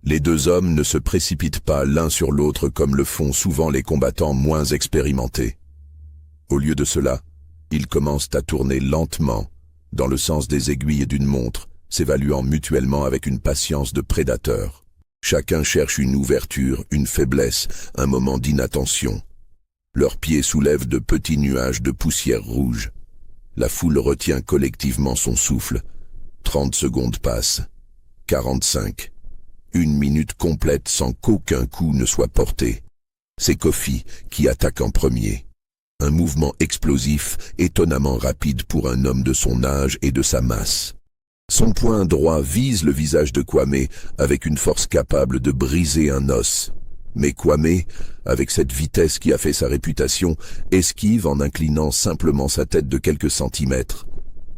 Les 2 hommes ne se précipitent pas l'un sur l'autre comme le font souvent les combattants moins expérimentés. Au lieu de cela, ils commencent à tourner lentement, dans le sens des aiguilles d'une montre, s'évaluant mutuellement avec une patience de prédateur. Chacun cherche une ouverture, une faiblesse, un moment d'inattention. Leurs pieds soulèvent de petits nuages de poussière rouge. La foule retient collectivement son souffle. 30 secondes passent. 45. 1 minute complète sans qu'aucun coup ne soit porté. C'est Kofi qui attaque en premier. Un mouvement explosif, étonnamment rapide pour un homme de son âge et de sa masse. Son poing droit vise le visage de Kwame avec une force capable de briser un os. Mais Kwame, avec cette vitesse qui a fait sa réputation, esquive en inclinant simplement sa tête de quelques centimètres.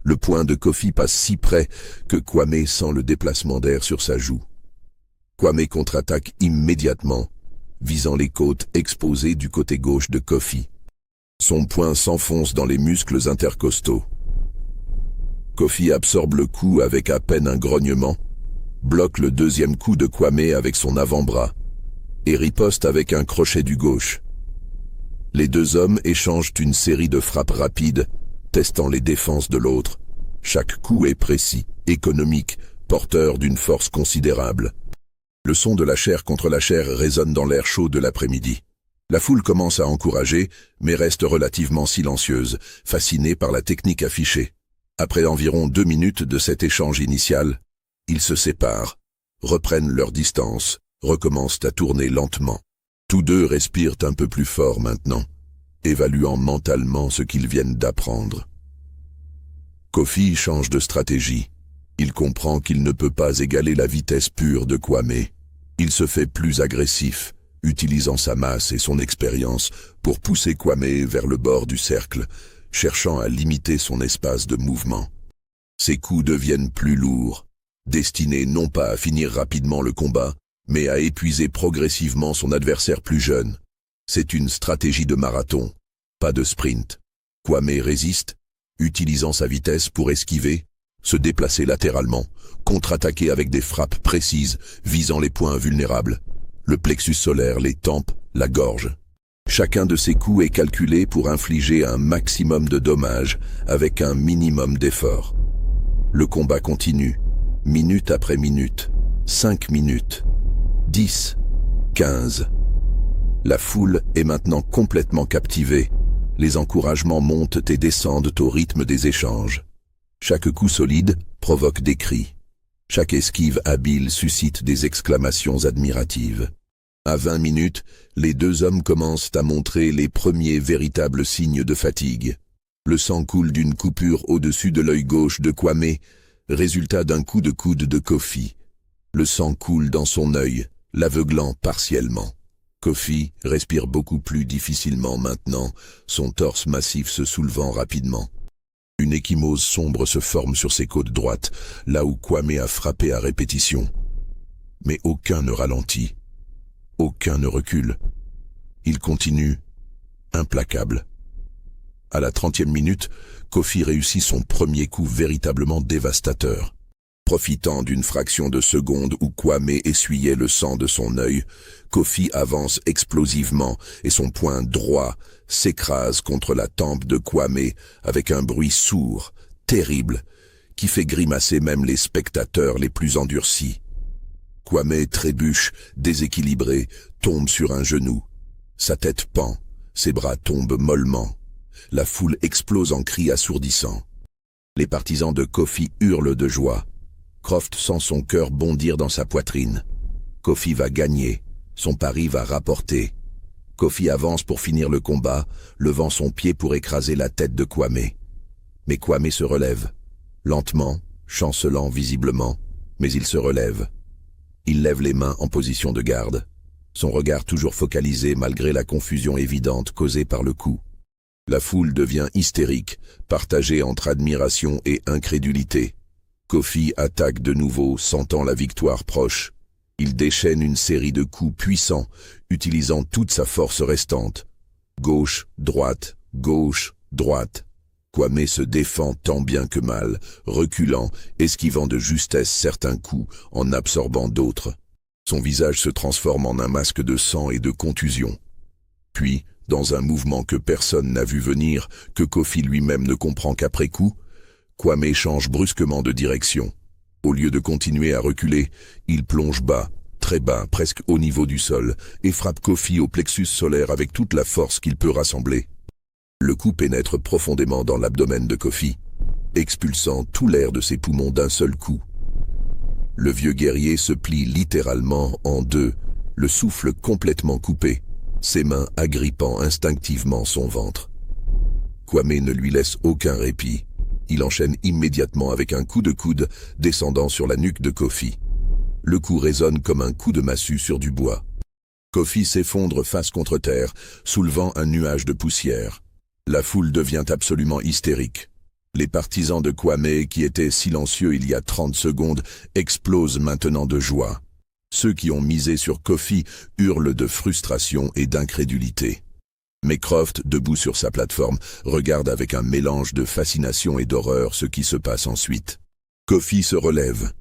Le poing de Kofi passe si près que Kwame sent le déplacement d'air sur sa joue. Kwame contre-attaque immédiatement, visant les côtes exposées du côté gauche de Kofi. Son poing s'enfonce dans les muscles intercostaux. Kofi absorbe le coup avec à peine un grognement, bloque le 2e coup de Kwame avec son avant-bras, et riposte avec un crochet du gauche. Les deux hommes échangent une série de frappes rapides, testant les défenses de l'autre. Chaque coup est précis, économique, porteur d'une force considérable. Le son de la chair contre la chair résonne dans l'air chaud de l'après-midi. La foule commence à encourager, mais reste relativement silencieuse, fascinée par la technique affichée. Après environ 2 minutes de cet échange initial, ils se séparent, reprennent leur distance, recommencent à tourner lentement. Tous deux respirent un peu plus fort maintenant, évaluant mentalement ce qu'ils viennent d'apprendre. Kofi change de stratégie. Il comprend qu'il ne peut pas égaler la vitesse pure de Kwame. Il se fait plus agressif, utilisant sa masse et son expérience pour pousser Kwame vers le bord du cercle, cherchant à limiter son espace de mouvement. Ses coups deviennent plus lourds, destinés non pas à finir rapidement le combat, mais à épuiser progressivement son adversaire plus jeune. C'est une stratégie de marathon, pas de sprint. Kwame résiste, utilisant sa vitesse pour esquiver, se déplacer latéralement, contre-attaquer avec des frappes précises, visant les points vulnérables, le plexus solaire, les tempes, la gorge. Chacun de ces coups est calculé pour infliger un maximum de dommages avec un minimum d'effort. Le combat continue, minute après minute, 5 minutes, 10, 15. La foule est maintenant complètement captivée. Les encouragements montent et descendent au rythme des échanges. Chaque coup solide provoque des cris. Chaque esquive habile suscite des exclamations admiratives. À 20 minutes, les deux hommes commencent à montrer les premiers véritables signes de fatigue. Le sang coule d'une coupure au-dessus de l'œil gauche de Kwame, résultat d'un coup de coude de Kofi. Le sang coule dans son œil, l'aveuglant partiellement. Kofi respire beaucoup plus difficilement maintenant, son torse massif se soulevant rapidement. Une ecchymose sombre se forme sur ses côtes droites, là où Kwame a frappé à répétition. Mais aucun ne ralentit. Aucun ne recule. Il continue, implacable. À la 30e minute, Kofi réussit son premier coup véritablement dévastateur. Profitant d'une fraction de seconde où Kwame essuyait le sang de son œil, Kofi avance explosivement et son poing droit s'écrase contre la tempe de Kwame avec un bruit sourd, terrible, qui fait grimacer même les spectateurs les plus endurcis. Kwame trébuche, déséquilibré, tombe sur un genou. Sa tête pend, ses bras tombent mollement. La foule explose en cris assourdissants. Les partisans de Kofi hurlent de joie. Croft sent son cœur bondir dans sa poitrine. Kofi va gagner, son pari va rapporter. Kofi avance pour finir le combat, levant son pied pour écraser la tête de Kwame. Mais Kwame se relève, lentement, chancelant visiblement, mais il se relève. Il lève les mains en position de garde, son regard toujours focalisé malgré la confusion évidente causée par le coup. La foule devient hystérique, partagée entre admiration et incrédulité. Kofi attaque de nouveau, sentant la victoire proche. Il déchaîne une série de coups puissants, utilisant toute sa force restante. Gauche, droite, gauche, droite. Kwame se défend tant bien que mal, reculant, esquivant de justesse certains coups, en absorbant d'autres. Son visage se transforme en un masque de sang et de contusion. Puis, dans un mouvement que personne n'a vu venir, que Kofi lui-même ne comprend qu'après coup, Kwame change brusquement de direction. Au lieu de continuer à reculer, il plonge bas, très bas, presque au niveau du sol, et frappe Kofi au plexus solaire avec toute la force qu'il peut rassembler. Le coup pénètre profondément dans l'abdomen de Kofi, expulsant tout l'air de ses poumons d'un seul coup. Le vieux guerrier se plie littéralement en deux, le souffle complètement coupé, ses mains agrippant instinctivement son ventre. Kwame ne lui laisse aucun répit. Il enchaîne immédiatement avec un coup de coude descendant sur la nuque de Kofi. Le coup résonne comme un coup de massue sur du bois. Kofi s'effondre face contre terre, soulevant un nuage de poussière. La foule devient absolument hystérique. Les partisans de Kwame, qui étaient silencieux il y a 30 secondes, explosent maintenant de joie. Ceux qui ont misé sur Kofi hurlent de frustration et d'incrédulité. Mais Croft, debout sur sa plateforme, regarde avec un mélange de fascination et d'horreur ce qui se passe ensuite. Kofi se relève.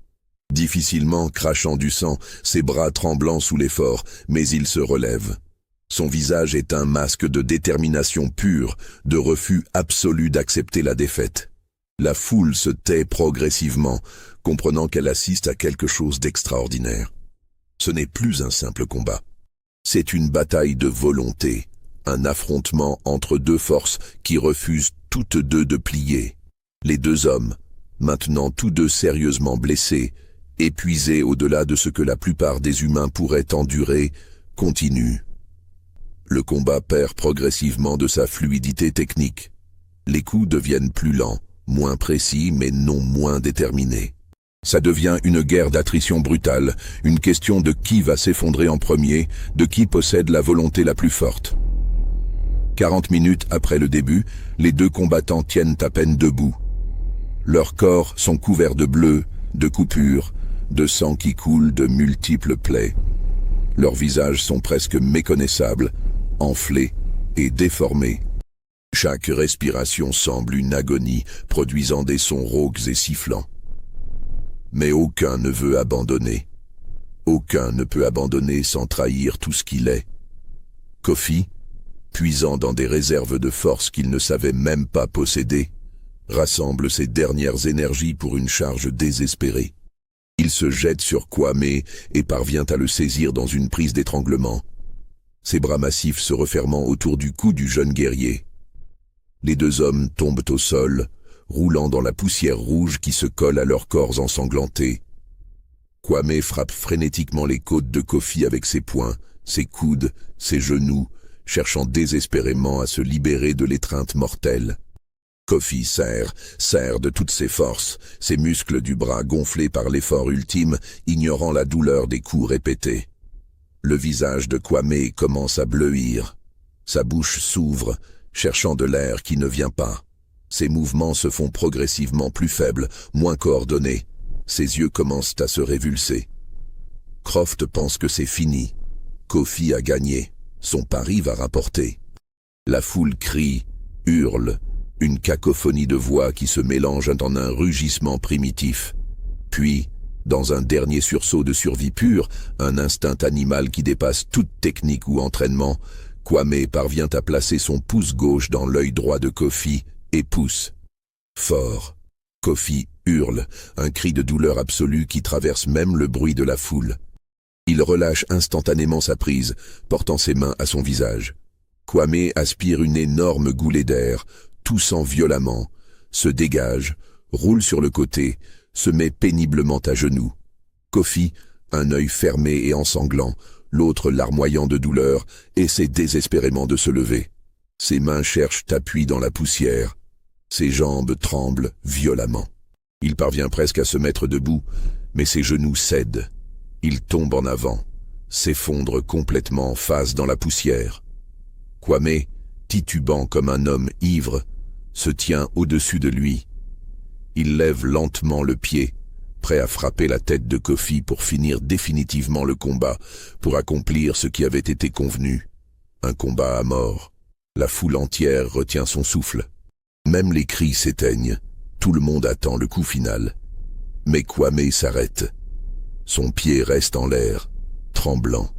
Difficilement, crachant du sang, ses bras tremblants sous l'effort, mais il se relève. Son visage est un masque de détermination pure, de refus absolu d'accepter la défaite. La foule se tait progressivement, comprenant qu'elle assiste à quelque chose d'extraordinaire. Ce n'est plus un simple combat. C'est une bataille de volonté, un affrontement entre deux forces qui refusent toutes deux de plier. Les deux hommes, maintenant tous deux sérieusement blessés, épuisés au-delà de ce que la plupart des humains pourraient endurer, continuent. Le combat perd progressivement de sa fluidité technique. Les coups deviennent plus lents, moins précis mais non moins déterminés. Ça devient une guerre d'attrition brutale, une question de qui va s'effondrer en premier, de qui possède la volonté la plus forte. 40 minutes après le début, les deux combattants tiennent à peine debout. Leurs corps sont couverts de bleu, de coupures, de sang qui coule de multiples plaies. Leurs visages sont presque méconnaissables, enflés et déformés. Chaque respiration semble une agonie, produisant des sons rauques et sifflants. Mais aucun ne veut abandonner. Aucun ne peut abandonner sans trahir tout ce qu'il est. Kofi, puisant dans des réserves de force qu'il ne savait même pas posséder, rassemble ses dernières énergies pour une charge désespérée. Il se jette sur Kwame et parvient à le saisir dans une prise d'étranglement, ses bras massifs se refermant autour du cou du jeune guerrier. Les deux hommes tombent au sol, roulant dans la poussière rouge qui se colle à leurs corps ensanglantés. Kwame frappe frénétiquement les côtes de Kofi avec ses poings, ses coudes, ses genoux, cherchant désespérément à se libérer de l'étreinte mortelle. Kofi serre de toutes ses forces, ses muscles du bras gonflés par l'effort ultime, ignorant la douleur des coups répétés. Le visage de Kwame commence à bleuir. Sa bouche s'ouvre, cherchant de l'air qui ne vient pas. Ses mouvements se font progressivement plus faibles, moins coordonnés. Ses yeux commencent à se révulser. Croft pense que c'est fini. Kofi a gagné. Son pari va rapporter. La foule crie, hurle, une cacophonie de voix qui se mélange en un rugissement primitif. Puis, dans un dernier sursaut de survie pure, un instinct animal qui dépasse toute technique ou entraînement, Kwame parvient à placer son pouce gauche dans l'œil droit de Kofi et pousse. Fort. Kofi hurle, un cri de douleur absolue qui traverse même le bruit de la foule. Il relâche instantanément sa prise, portant ses mains à son visage. Kwame aspire une énorme goulée d'air, toussant violemment, se dégage, roule sur le côté, se met péniblement à genoux. Kofi, un œil fermé et ensanglant, l'autre larmoyant de douleur, essaie désespérément de se lever. Ses mains cherchent appui dans la poussière. Ses jambes tremblent violemment. Il parvient presque à se mettre debout, mais ses genoux cèdent. Il tombe en avant, s'effondre complètement face dans la poussière. Kwame, titubant comme un homme ivre, se tient au-dessus de lui. Il lève lentement le pied, prêt à frapper la tête de Kofi pour finir définitivement le combat, pour accomplir ce qui avait été convenu. Un combat à mort. La foule entière retient son souffle. Même les cris s'éteignent. Tout le monde attend le coup final. Mais Kwame s'arrête. Son pied reste en l'air, tremblant.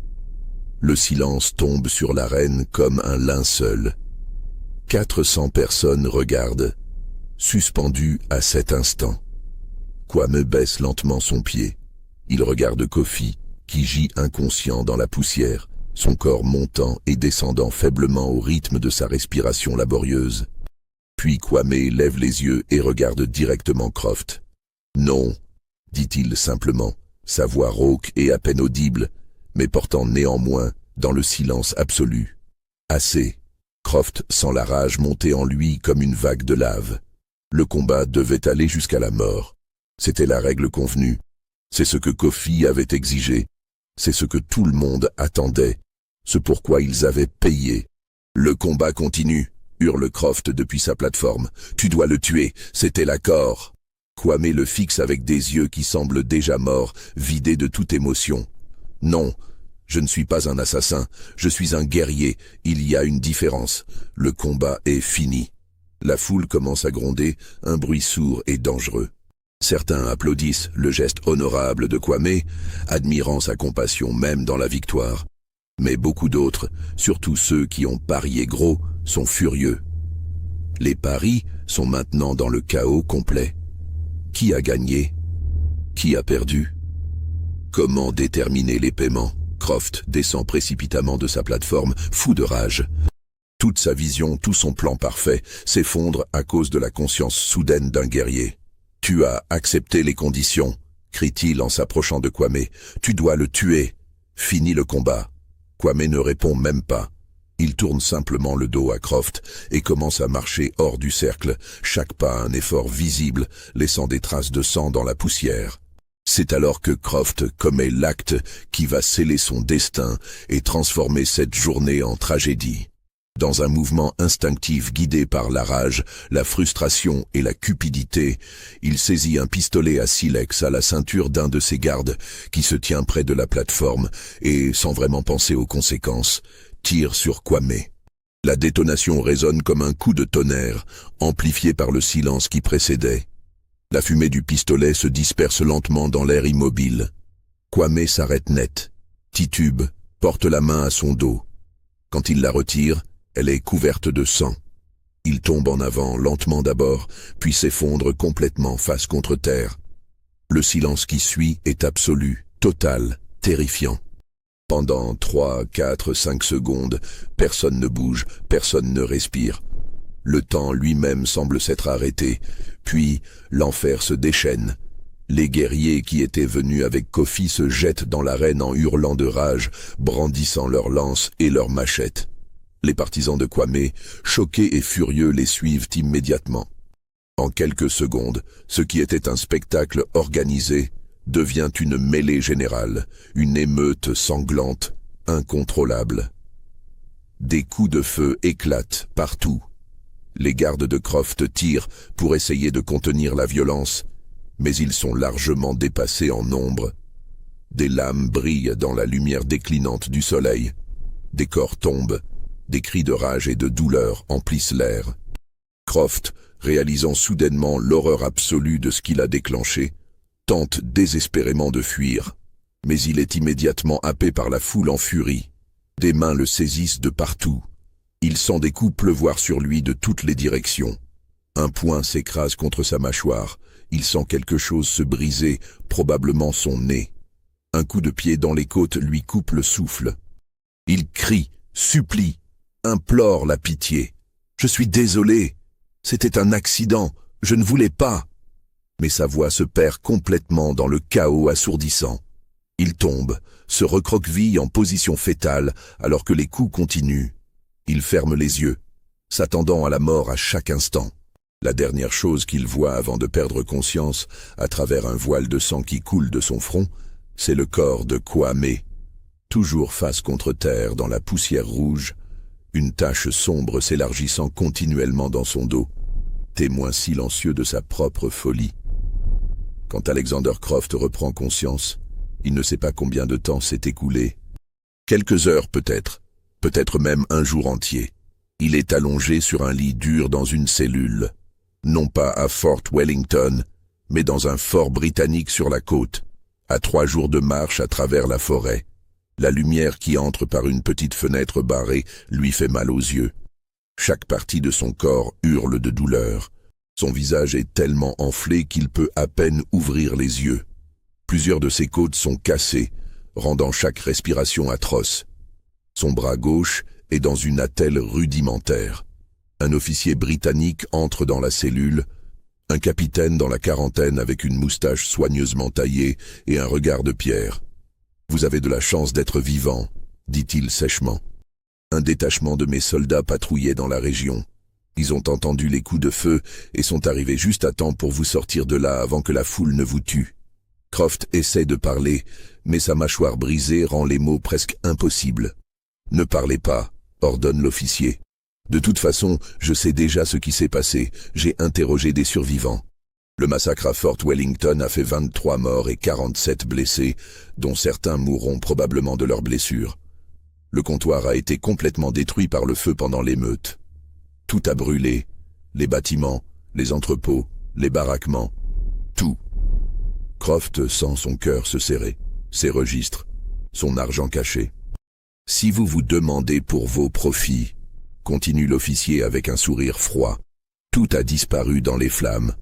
Le silence tombe sur l'arène comme un linceul. 400 personnes regardent, suspendues à cet instant. Kwame baisse lentement son pied. Il regarde Kofi, qui gît inconscient dans la poussière, son corps montant et descendant faiblement au rythme de sa respiration laborieuse. Puis Kwame lève les yeux et regarde directement Croft. « Non », dit-il simplement, sa voix rauque et à peine audible, mais portant néanmoins dans le silence absolu. « Assez ». Croft sent la rage monter en lui comme une vague de lave. Le combat devait aller jusqu'à la mort. C'était la règle convenue. C'est ce que Kofi avait exigé. C'est ce que tout le monde attendait. Ce pourquoi ils avaient payé. Le combat continue, hurle Croft depuis sa plateforme. Tu dois le tuer, c'était l'accord. Kwame le fixe avec des yeux qui semblent déjà morts, vidés de toute émotion. Non, je ne suis pas un assassin, je suis un guerrier, il y a une différence. Le combat est fini. La foule commence à gronder, un bruit sourd et dangereux. Certains applaudissent le geste honorable de Kwame, admirant sa compassion même dans la victoire. Mais beaucoup d'autres, surtout ceux qui ont parié gros, sont furieux. Les paris sont maintenant dans le chaos complet. Qui a gagné? Qui a perdu? Comment déterminer les paiements? Croft descend précipitamment de sa plateforme, fou de rage. Toute sa vision, tout son plan parfait s'effondre à cause de la conscience soudaine d'un guerrier. « Tu as accepté les conditions », crie-t-il en s'approchant de Kwame. « Tu dois le tuer. Finis le combat. » Kwame ne répond même pas. Il tourne simplement le dos à Croft et commence à marcher hors du cercle, chaque pas un effort visible, laissant des traces de sang dans la poussière. C'est alors que Croft commet l'acte qui va sceller son destin et transformer cette journée en tragédie. Dans un mouvement instinctif guidé par la rage, la frustration et la cupidité, il saisit un pistolet à silex à la ceinture d'un de ses gardes qui se tient près de la plateforme et, sans vraiment penser aux conséquences, tire sur Kwame. La détonation résonne comme un coup de tonnerre, amplifié par le silence qui précédait. La fumée du pistolet se disperse lentement dans l'air immobile. Kwame s'arrête net, titube, porte la main à son dos. Quand il la retire, elle est couverte de sang. Il tombe en avant, lentement d'abord, puis s'effondre complètement face contre terre. Le silence qui suit est absolu, total, terrifiant. Pendant 3, 4, 5 secondes, personne ne bouge, personne ne respire. Le temps lui-même semble s'être arrêté, puis l'enfer se déchaîne. Les guerriers qui étaient venus avec Kofi se jettent dans l'arène en hurlant de rage, brandissant leurs lances et leurs machettes. Les partisans de Kwame, choqués et furieux, les suivent immédiatement. En quelques secondes, ce qui était un spectacle organisé devient une mêlée générale, une émeute sanglante, incontrôlable. Des coups de feu éclatent partout. Les gardes de Croft tirent pour essayer de contenir la violence, mais ils sont largement dépassés en nombre. Des lames brillent dans la lumière déclinante du soleil. Des corps tombent. Des cris de rage et de douleur emplissent l'air. Croft, réalisant soudainement l'horreur absolue de ce qu'il a déclenché, tente désespérément de fuir. Mais il est immédiatement happé par la foule en furie. Des mains le saisissent de partout. Il sent des coups pleuvoir sur lui de toutes les directions. Un poing s'écrase contre sa mâchoire. Il sent quelque chose se briser, probablement son nez. Un coup de pied dans les côtes lui coupe le souffle. Il crie, supplie, implore la pitié. « Je suis désolé. C'était un accident. Je ne voulais pas. » Mais sa voix se perd complètement dans le chaos assourdissant. Il tombe, se recroqueville en position fétale alors que les coups continuent. Il ferme les yeux, s'attendant à la mort à chaque instant. La dernière chose qu'il voit avant de perdre conscience, à travers un voile de sang qui coule de son front, c'est le corps de Kwame. Toujours face contre terre dans la poussière rouge, une tache sombre s'élargissant continuellement dans son dos, témoin silencieux de sa propre folie. Quand Alexander Croft reprend conscience, il ne sait pas combien de temps s'est écoulé. Quelques heures peut-être, peut-être même un jour entier. Il est allongé sur un lit dur dans une cellule, non pas à Fort Wellington, mais dans un fort britannique sur la côte, à 3 jours de marche à travers la forêt. La lumière qui entre par une petite fenêtre barrée lui fait mal aux yeux. Chaque partie de son corps hurle de douleur. Son visage est tellement enflé qu'il peut à peine ouvrir les yeux. Plusieurs de ses côtes sont cassées, rendant chaque respiration atroce. Son bras gauche est dans une attelle rudimentaire. Un officier britannique entre dans la cellule, un capitaine dans la quarantaine avec une moustache soigneusement taillée et un regard de pierre. « Vous avez de la chance d'être vivant », dit-il sèchement. Un détachement de mes soldats patrouillait dans la région. Ils ont entendu les coups de feu et sont arrivés juste à temps pour vous sortir de là avant que la foule ne vous tue. Croft essaie de parler, mais sa mâchoire brisée rend les mots presque impossibles. « Ne parlez pas », ordonne l'officier. « De toute façon, je sais déjà ce qui s'est passé. J'ai interrogé des survivants. Le massacre à Fort Wellington a fait 23 morts et 47 blessés, dont certains mourront probablement de leurs blessures. Le comptoir a été complètement détruit par le feu pendant l'émeute. Tout a brûlé, les bâtiments, les entrepôts, les baraquements, tout. » Croft sent son cœur se serrer, ses registres, son argent caché. Si vous vous demandez pour vos profits, continue l'officier avec un sourire froid, tout a disparu dans les flammes.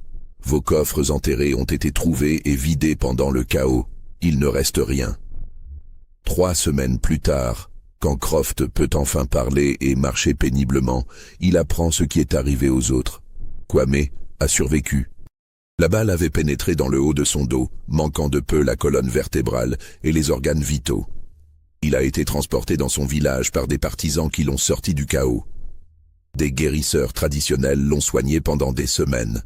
Vos coffres enterrés ont été trouvés et vidés pendant le chaos. Il ne reste rien. 3 semaines plus tard, quand Croft peut enfin parler et marcher péniblement, il apprend ce qui est arrivé aux autres. Kwame a survécu. La balle avait pénétré dans le haut de son dos, manquant de peu la colonne vertébrale et les organes vitaux. Il a été transporté dans son village par des partisans qui l'ont sorti du chaos. Des guérisseurs traditionnels l'ont soigné pendant des semaines.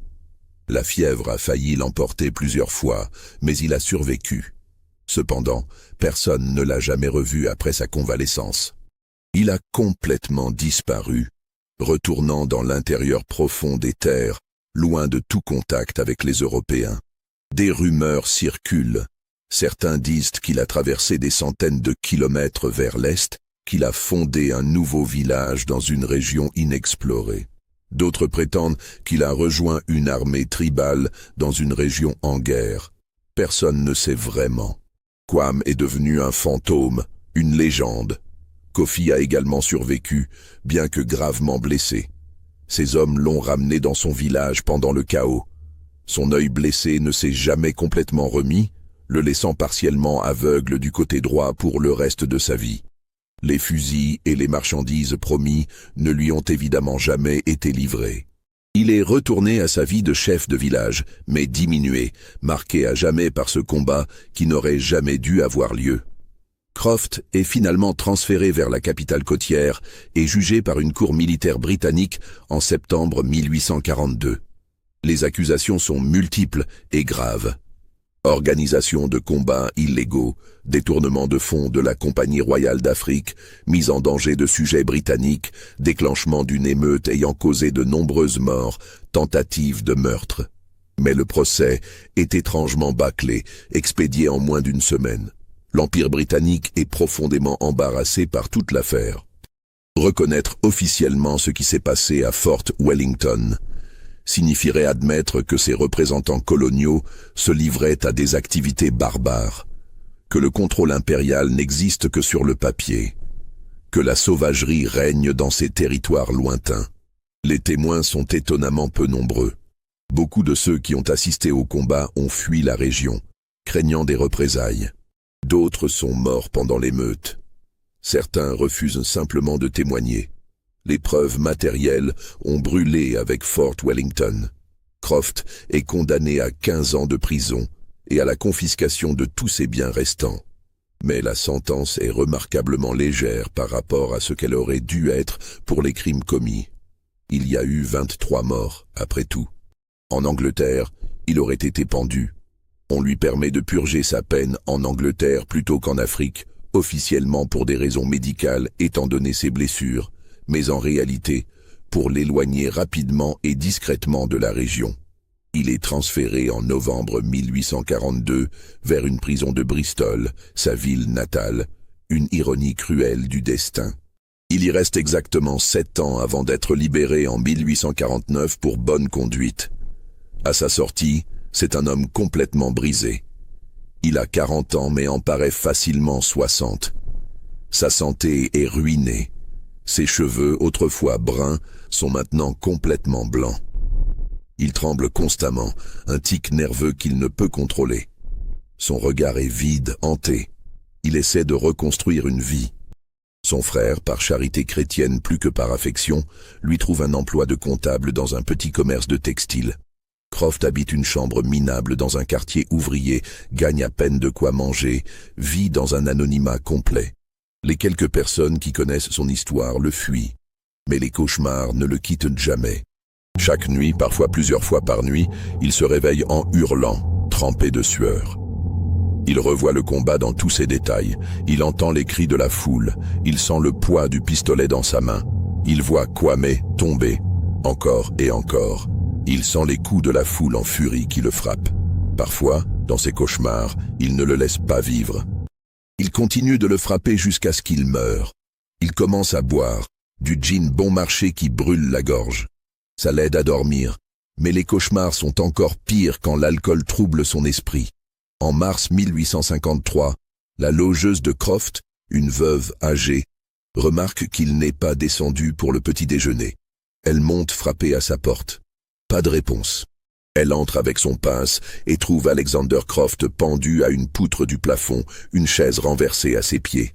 La fièvre a failli l'emporter plusieurs fois, mais il a survécu. Cependant, personne ne l'a jamais revu après sa convalescence. Il a complètement disparu, retournant dans l'intérieur profond des terres, loin de tout contact avec les Européens. Des rumeurs circulent. Certains disent qu'il a traversé des centaines de kilomètres vers l'est, qu'il a fondé un nouveau village dans une région inexplorée. D'autres prétendent qu'il a rejoint une armée tribale dans une région en guerre. Personne ne sait vraiment. Kwame est devenu un fantôme, une légende. Kofi a également survécu, bien que gravement blessé. Ses hommes l'ont ramené dans son village pendant le chaos. Son œil blessé ne s'est jamais complètement remis, le laissant partiellement aveugle du côté droit pour le reste de sa vie. Les fusils et les marchandises promis ne lui ont évidemment jamais été livrés. Il est retourné à sa vie de chef de village, mais diminué, marqué à jamais par ce combat qui n'aurait jamais dû avoir lieu. Croft est finalement transféré vers la capitale côtière et jugé par une cour militaire britannique en septembre 1842. Les accusations sont multiples et graves. Organisation de combats illégaux, détournement de fonds de la Compagnie royale d'Afrique, mise en danger de sujets britanniques, déclenchement d'une émeute ayant causé de nombreuses morts, tentative de meurtre. Mais le procès est étrangement bâclé, expédié en moins d'une semaine. L'Empire britannique est profondément embarrassé par toute l'affaire. Reconnaître officiellement ce qui s'est passé à Fort Wellington signifierait admettre que ses représentants coloniaux se livraient à des activités barbares, que le contrôle impérial n'existe que sur le papier, que la sauvagerie règne dans ces territoires lointains. Les témoins sont étonnamment peu nombreux. Beaucoup de ceux qui ont assisté au combat ont fui la région, craignant des représailles. D'autres sont morts pendant l'émeute. Certains refusent simplement de témoigner. Les preuves matérielles ont brûlé avec Fort Wellington. Croft est condamné à 15 ans de prison et à la confiscation de tous ses biens restants. Mais la sentence est remarquablement légère par rapport à ce qu'elle aurait dû être pour les crimes commis. Il y a eu 23 morts, après tout. En Angleterre, il aurait été pendu. On lui permet de purger sa peine en Angleterre plutôt qu'en Afrique, officiellement pour des raisons médicales étant donné ses blessures, mais en réalité, pour l'éloigner rapidement et discrètement de la région. Il est transféré en novembre 1842 vers une prison de Bristol, sa ville natale, une ironie cruelle du destin. Il y reste exactement 7 ans avant d'être libéré en 1849 pour bonne conduite. À sa sortie, c'est un homme complètement brisé. Il a 40 ans mais en paraît facilement 60. Sa santé est ruinée. Ses cheveux, autrefois bruns, sont maintenant complètement blancs. Il tremble constamment, un tic nerveux qu'il ne peut contrôler. Son regard est vide, hanté. Il essaie de reconstruire une vie. Son frère, par charité chrétienne plus que par affection, lui trouve un emploi de comptable dans un petit commerce de textile. Croft habite une chambre minable dans un quartier ouvrier, gagne à peine de quoi manger, vit dans un anonymat complet. Les quelques personnes qui connaissent son histoire le fuient, mais les cauchemars ne le quittent jamais. Chaque nuit, parfois plusieurs fois par nuit, il se réveille en hurlant, trempé de sueur. Il revoit le combat dans tous ses détails, il entend les cris de la foule, il sent le poids du pistolet dans sa main. Il voit Kwame tomber, encore et encore. Il sent les coups de la foule en furie qui le frappent. Parfois, dans ses cauchemars, il ne le laisse pas vivre. Il continue de le frapper jusqu'à ce qu'il meure. Il commence à boire, du gin bon marché qui brûle la gorge. Ça l'aide à dormir, mais les cauchemars sont encore pires quand l'alcool trouble son esprit. En mars 1853, la logeuse de Croft, une veuve âgée, Remarque qu'il n'est pas descendu pour le petit déjeuner. Elle monte frapper à sa porte. Pas de réponse. Elle entre avec son pince et trouve Alexander Croft pendu à une poutre du plafond, une chaise renversée à ses pieds.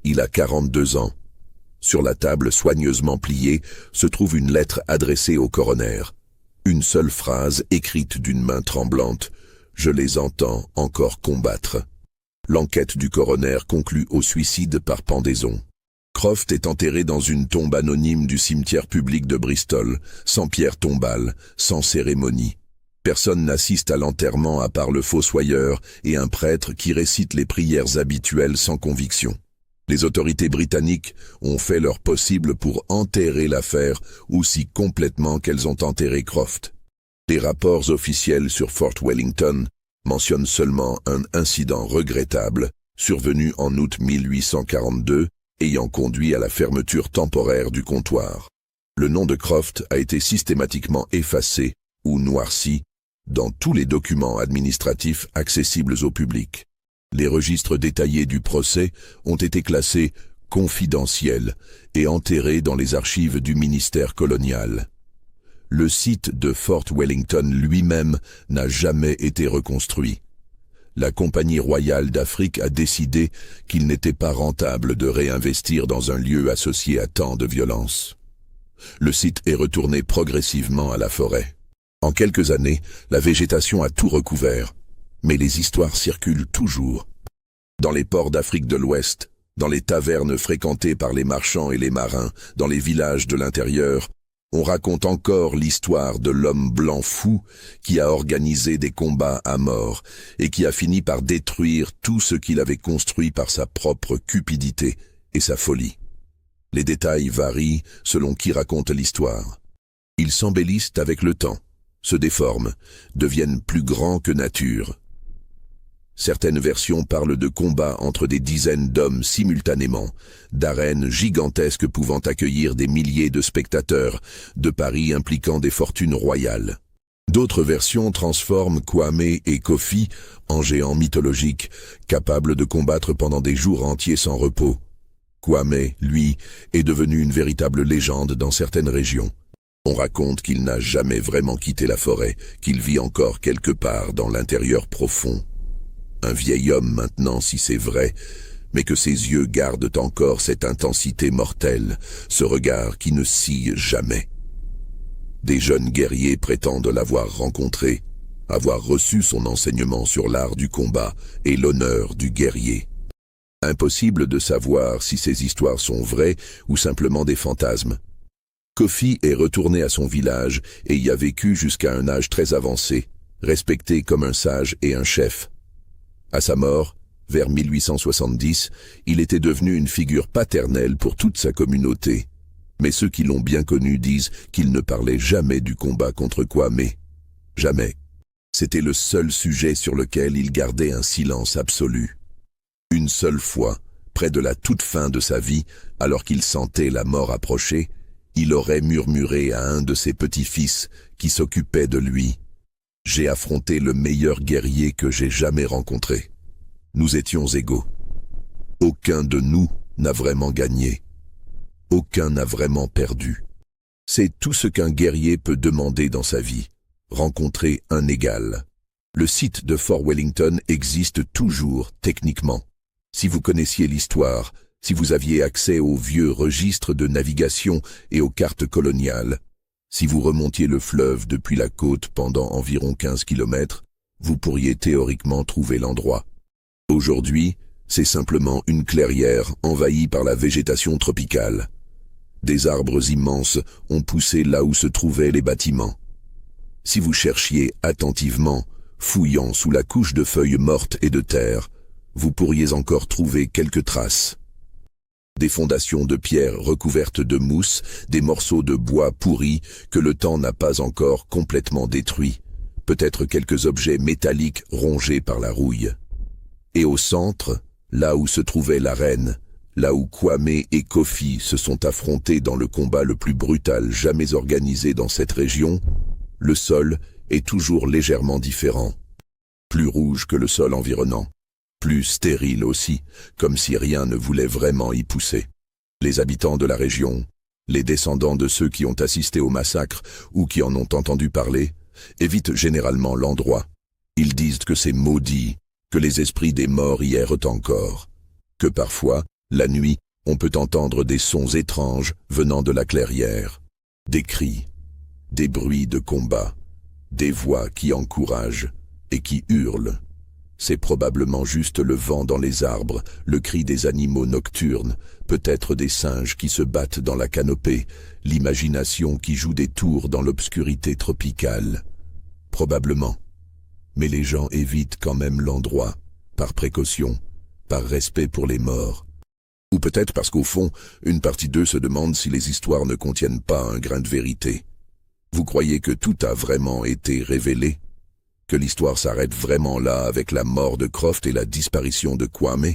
Il a 42 ans. Sur la table soigneusement pliée se trouve une lettre adressée au coroner. Une seule phrase écrite d'une main tremblante. « Je les entends encore combattre ». L'enquête du coroner conclut au suicide par pendaison. Croft est enterré dans une tombe anonyme du cimetière public de Bristol, sans pierre tombale, sans cérémonie. Personne n'assiste à l'enterrement à part le fossoyeur et un prêtre qui récite les prières habituelles sans conviction. Les autorités britanniques ont fait leur possible pour enterrer l'affaire aussi complètement qu'elles ont enterré Croft. Les rapports officiels sur Fort Wellington mentionnent seulement un incident regrettable survenu en août 1842 ayant conduit à la fermeture temporaire du comptoir. Le nom de Croft a été systématiquement effacé ou noirci dans tous les documents administratifs accessibles au public. Les registres détaillés du procès ont été classés confidentiels et enterrés dans les archives du ministère colonial. Le site de Fort Wellington lui-même n'a jamais été reconstruit. La Compagnie royale d'Afrique a décidé qu'il n'était pas rentable de réinvestir dans un lieu associé à tant de violence. Le site est retourné progressivement à la forêt. En quelques années, la végétation a tout recouvert, mais les histoires circulent toujours. Dans les ports d'Afrique de l'Ouest, dans les tavernes fréquentées par les marchands et les marins, dans les villages de l'intérieur, on raconte encore l'histoire de l'homme blanc fou qui a organisé des combats à mort et qui a fini par détruire tout ce qu'il avait construit par sa propre cupidité et sa folie. Les détails varient selon qui raconte l'histoire. Ils s'embellissent avec le temps, se déforment, deviennent plus grands que nature. Certaines versions parlent de combats entre des dizaines d'hommes simultanément, d'arènes gigantesques pouvant accueillir des milliers de spectateurs, de paris impliquant des fortunes royales. D'autres versions transforment Kwame et Kofi en géants mythologiques, capables de combattre pendant des jours entiers sans repos. Kwame, lui, est devenu une véritable légende dans certaines régions. On raconte qu'il n'a jamais vraiment quitté la forêt, qu'il vit encore quelque part dans l'intérieur profond. Un vieil homme maintenant si c'est vrai, mais que ses yeux gardent encore cette intensité mortelle, ce regard qui ne scie jamais. Des jeunes guerriers prétendent l'avoir rencontré, avoir reçu son enseignement sur l'art du combat et l'honneur du guerrier. Impossible de savoir si ces histoires sont vraies ou simplement des fantasmes. Kofi est retourné à son village et y a vécu jusqu'à un âge très avancé, respecté comme un sage et un chef. À sa mort, vers 1870, il était devenu une figure paternelle pour toute sa communauté. Mais ceux qui l'ont bien connu disent qu'il ne parlait jamais du combat contre Kwame. Jamais. C'était le seul sujet sur lequel il gardait un silence absolu. Une seule fois, près de la toute fin de sa vie, alors qu'il sentait la mort approcher, il aurait murmuré à un de ses petits-fils qui s'occupait de lui. « J'ai affronté le meilleur guerrier que j'ai jamais rencontré. Nous étions égaux. Aucun de nous n'a vraiment gagné. Aucun n'a vraiment perdu. C'est tout ce qu'un guerrier peut demander dans sa vie, rencontrer un égal. » Le site de Fort Wellington existe toujours techniquement. Si vous connaissiez l'histoire, si vous aviez accès aux vieux registres de navigation et aux cartes coloniales, si vous remontiez le fleuve depuis la côte pendant environ 15 kilomètres, vous pourriez théoriquement trouver l'endroit. Aujourd'hui, c'est simplement une clairière envahie par la végétation tropicale. Des arbres immenses ont poussé là où se trouvaient les bâtiments. Si vous cherchiez attentivement, fouillant sous la couche de feuilles mortes et de terre, vous pourriez encore trouver quelques traces. Des fondations de pierre recouvertes de mousse, des morceaux de bois pourris que le temps n'a pas encore complètement détruits, peut-être quelques objets métalliques rongés par la rouille. Et au centre, là où se trouvait l'arène, là où Kwame et Kofi se sont affrontés dans le combat le plus brutal jamais organisé dans cette région, le sol est toujours légèrement différent. Plus rouge que le sol environnant. Plus stérile aussi, comme si rien ne voulait vraiment y pousser. Les habitants de la région, les descendants de ceux qui ont assisté au massacre ou qui en ont entendu parler, évitent généralement l'endroit. Ils disent que c'est maudit, que les esprits des morts y errent encore, que parfois, la nuit, on peut entendre des sons étranges venant de la clairière, des cris, des bruits de combat, des voix qui encouragent et qui hurlent. C'est probablement juste le vent dans les arbres, le cri des animaux nocturnes, peut-être des singes qui se battent dans la canopée, l'imagination qui joue des tours dans l'obscurité tropicale. Probablement. Mais les gens évitent quand même l'endroit, par précaution, par respect pour les morts. Ou peut-être parce qu'au fond, une partie d'eux se demande si les histoires ne contiennent pas un grain de vérité. Vous croyez que tout a vraiment été révélé? Que l'histoire s'arrête vraiment là avec la mort de Croft et la disparition de Kwame?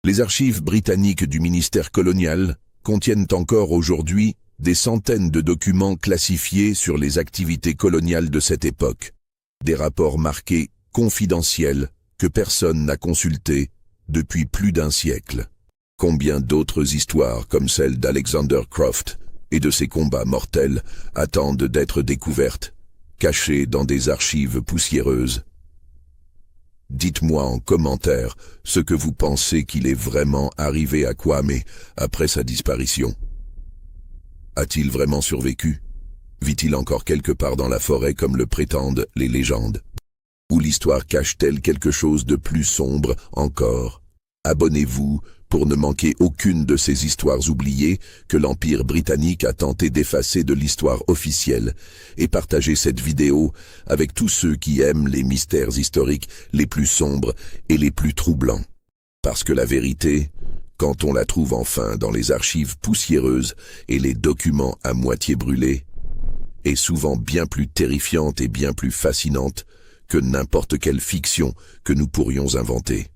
Les archives britanniques du ministère colonial contiennent encore aujourd'hui des centaines de documents classifiés sur les activités coloniales de cette époque. Des rapports marqués « confidentiels » que personne n'a consultés depuis plus d'un siècle. Combien d'autres histoires comme celle d'Alexander Croft et de ses combats mortels attendent d'être découvertes, cachées dans des archives poussiéreuses? Dites-moi en commentaire ce que vous pensez qu'il est vraiment arrivé à Kwame après sa disparition. A-t-il vraiment survécu? Vit-il encore quelque part dans la forêt comme le prétendent les légendes? Ou l'histoire cache-t-elle quelque chose de plus sombre encore? Abonnez-vous pour ne manquer aucune de ces histoires oubliées que l'Empire britannique a tenté d'effacer de l'histoire officielle et partagez cette vidéo avec tous ceux qui aiment les mystères historiques les plus sombres et les plus troublants. Parce que la vérité, quand on la trouve enfin dans les archives poussiéreuses et les documents à moitié brûlés, est souvent bien plus terrifiante et bien plus fascinante que n'importe quelle fiction que nous pourrions inventer.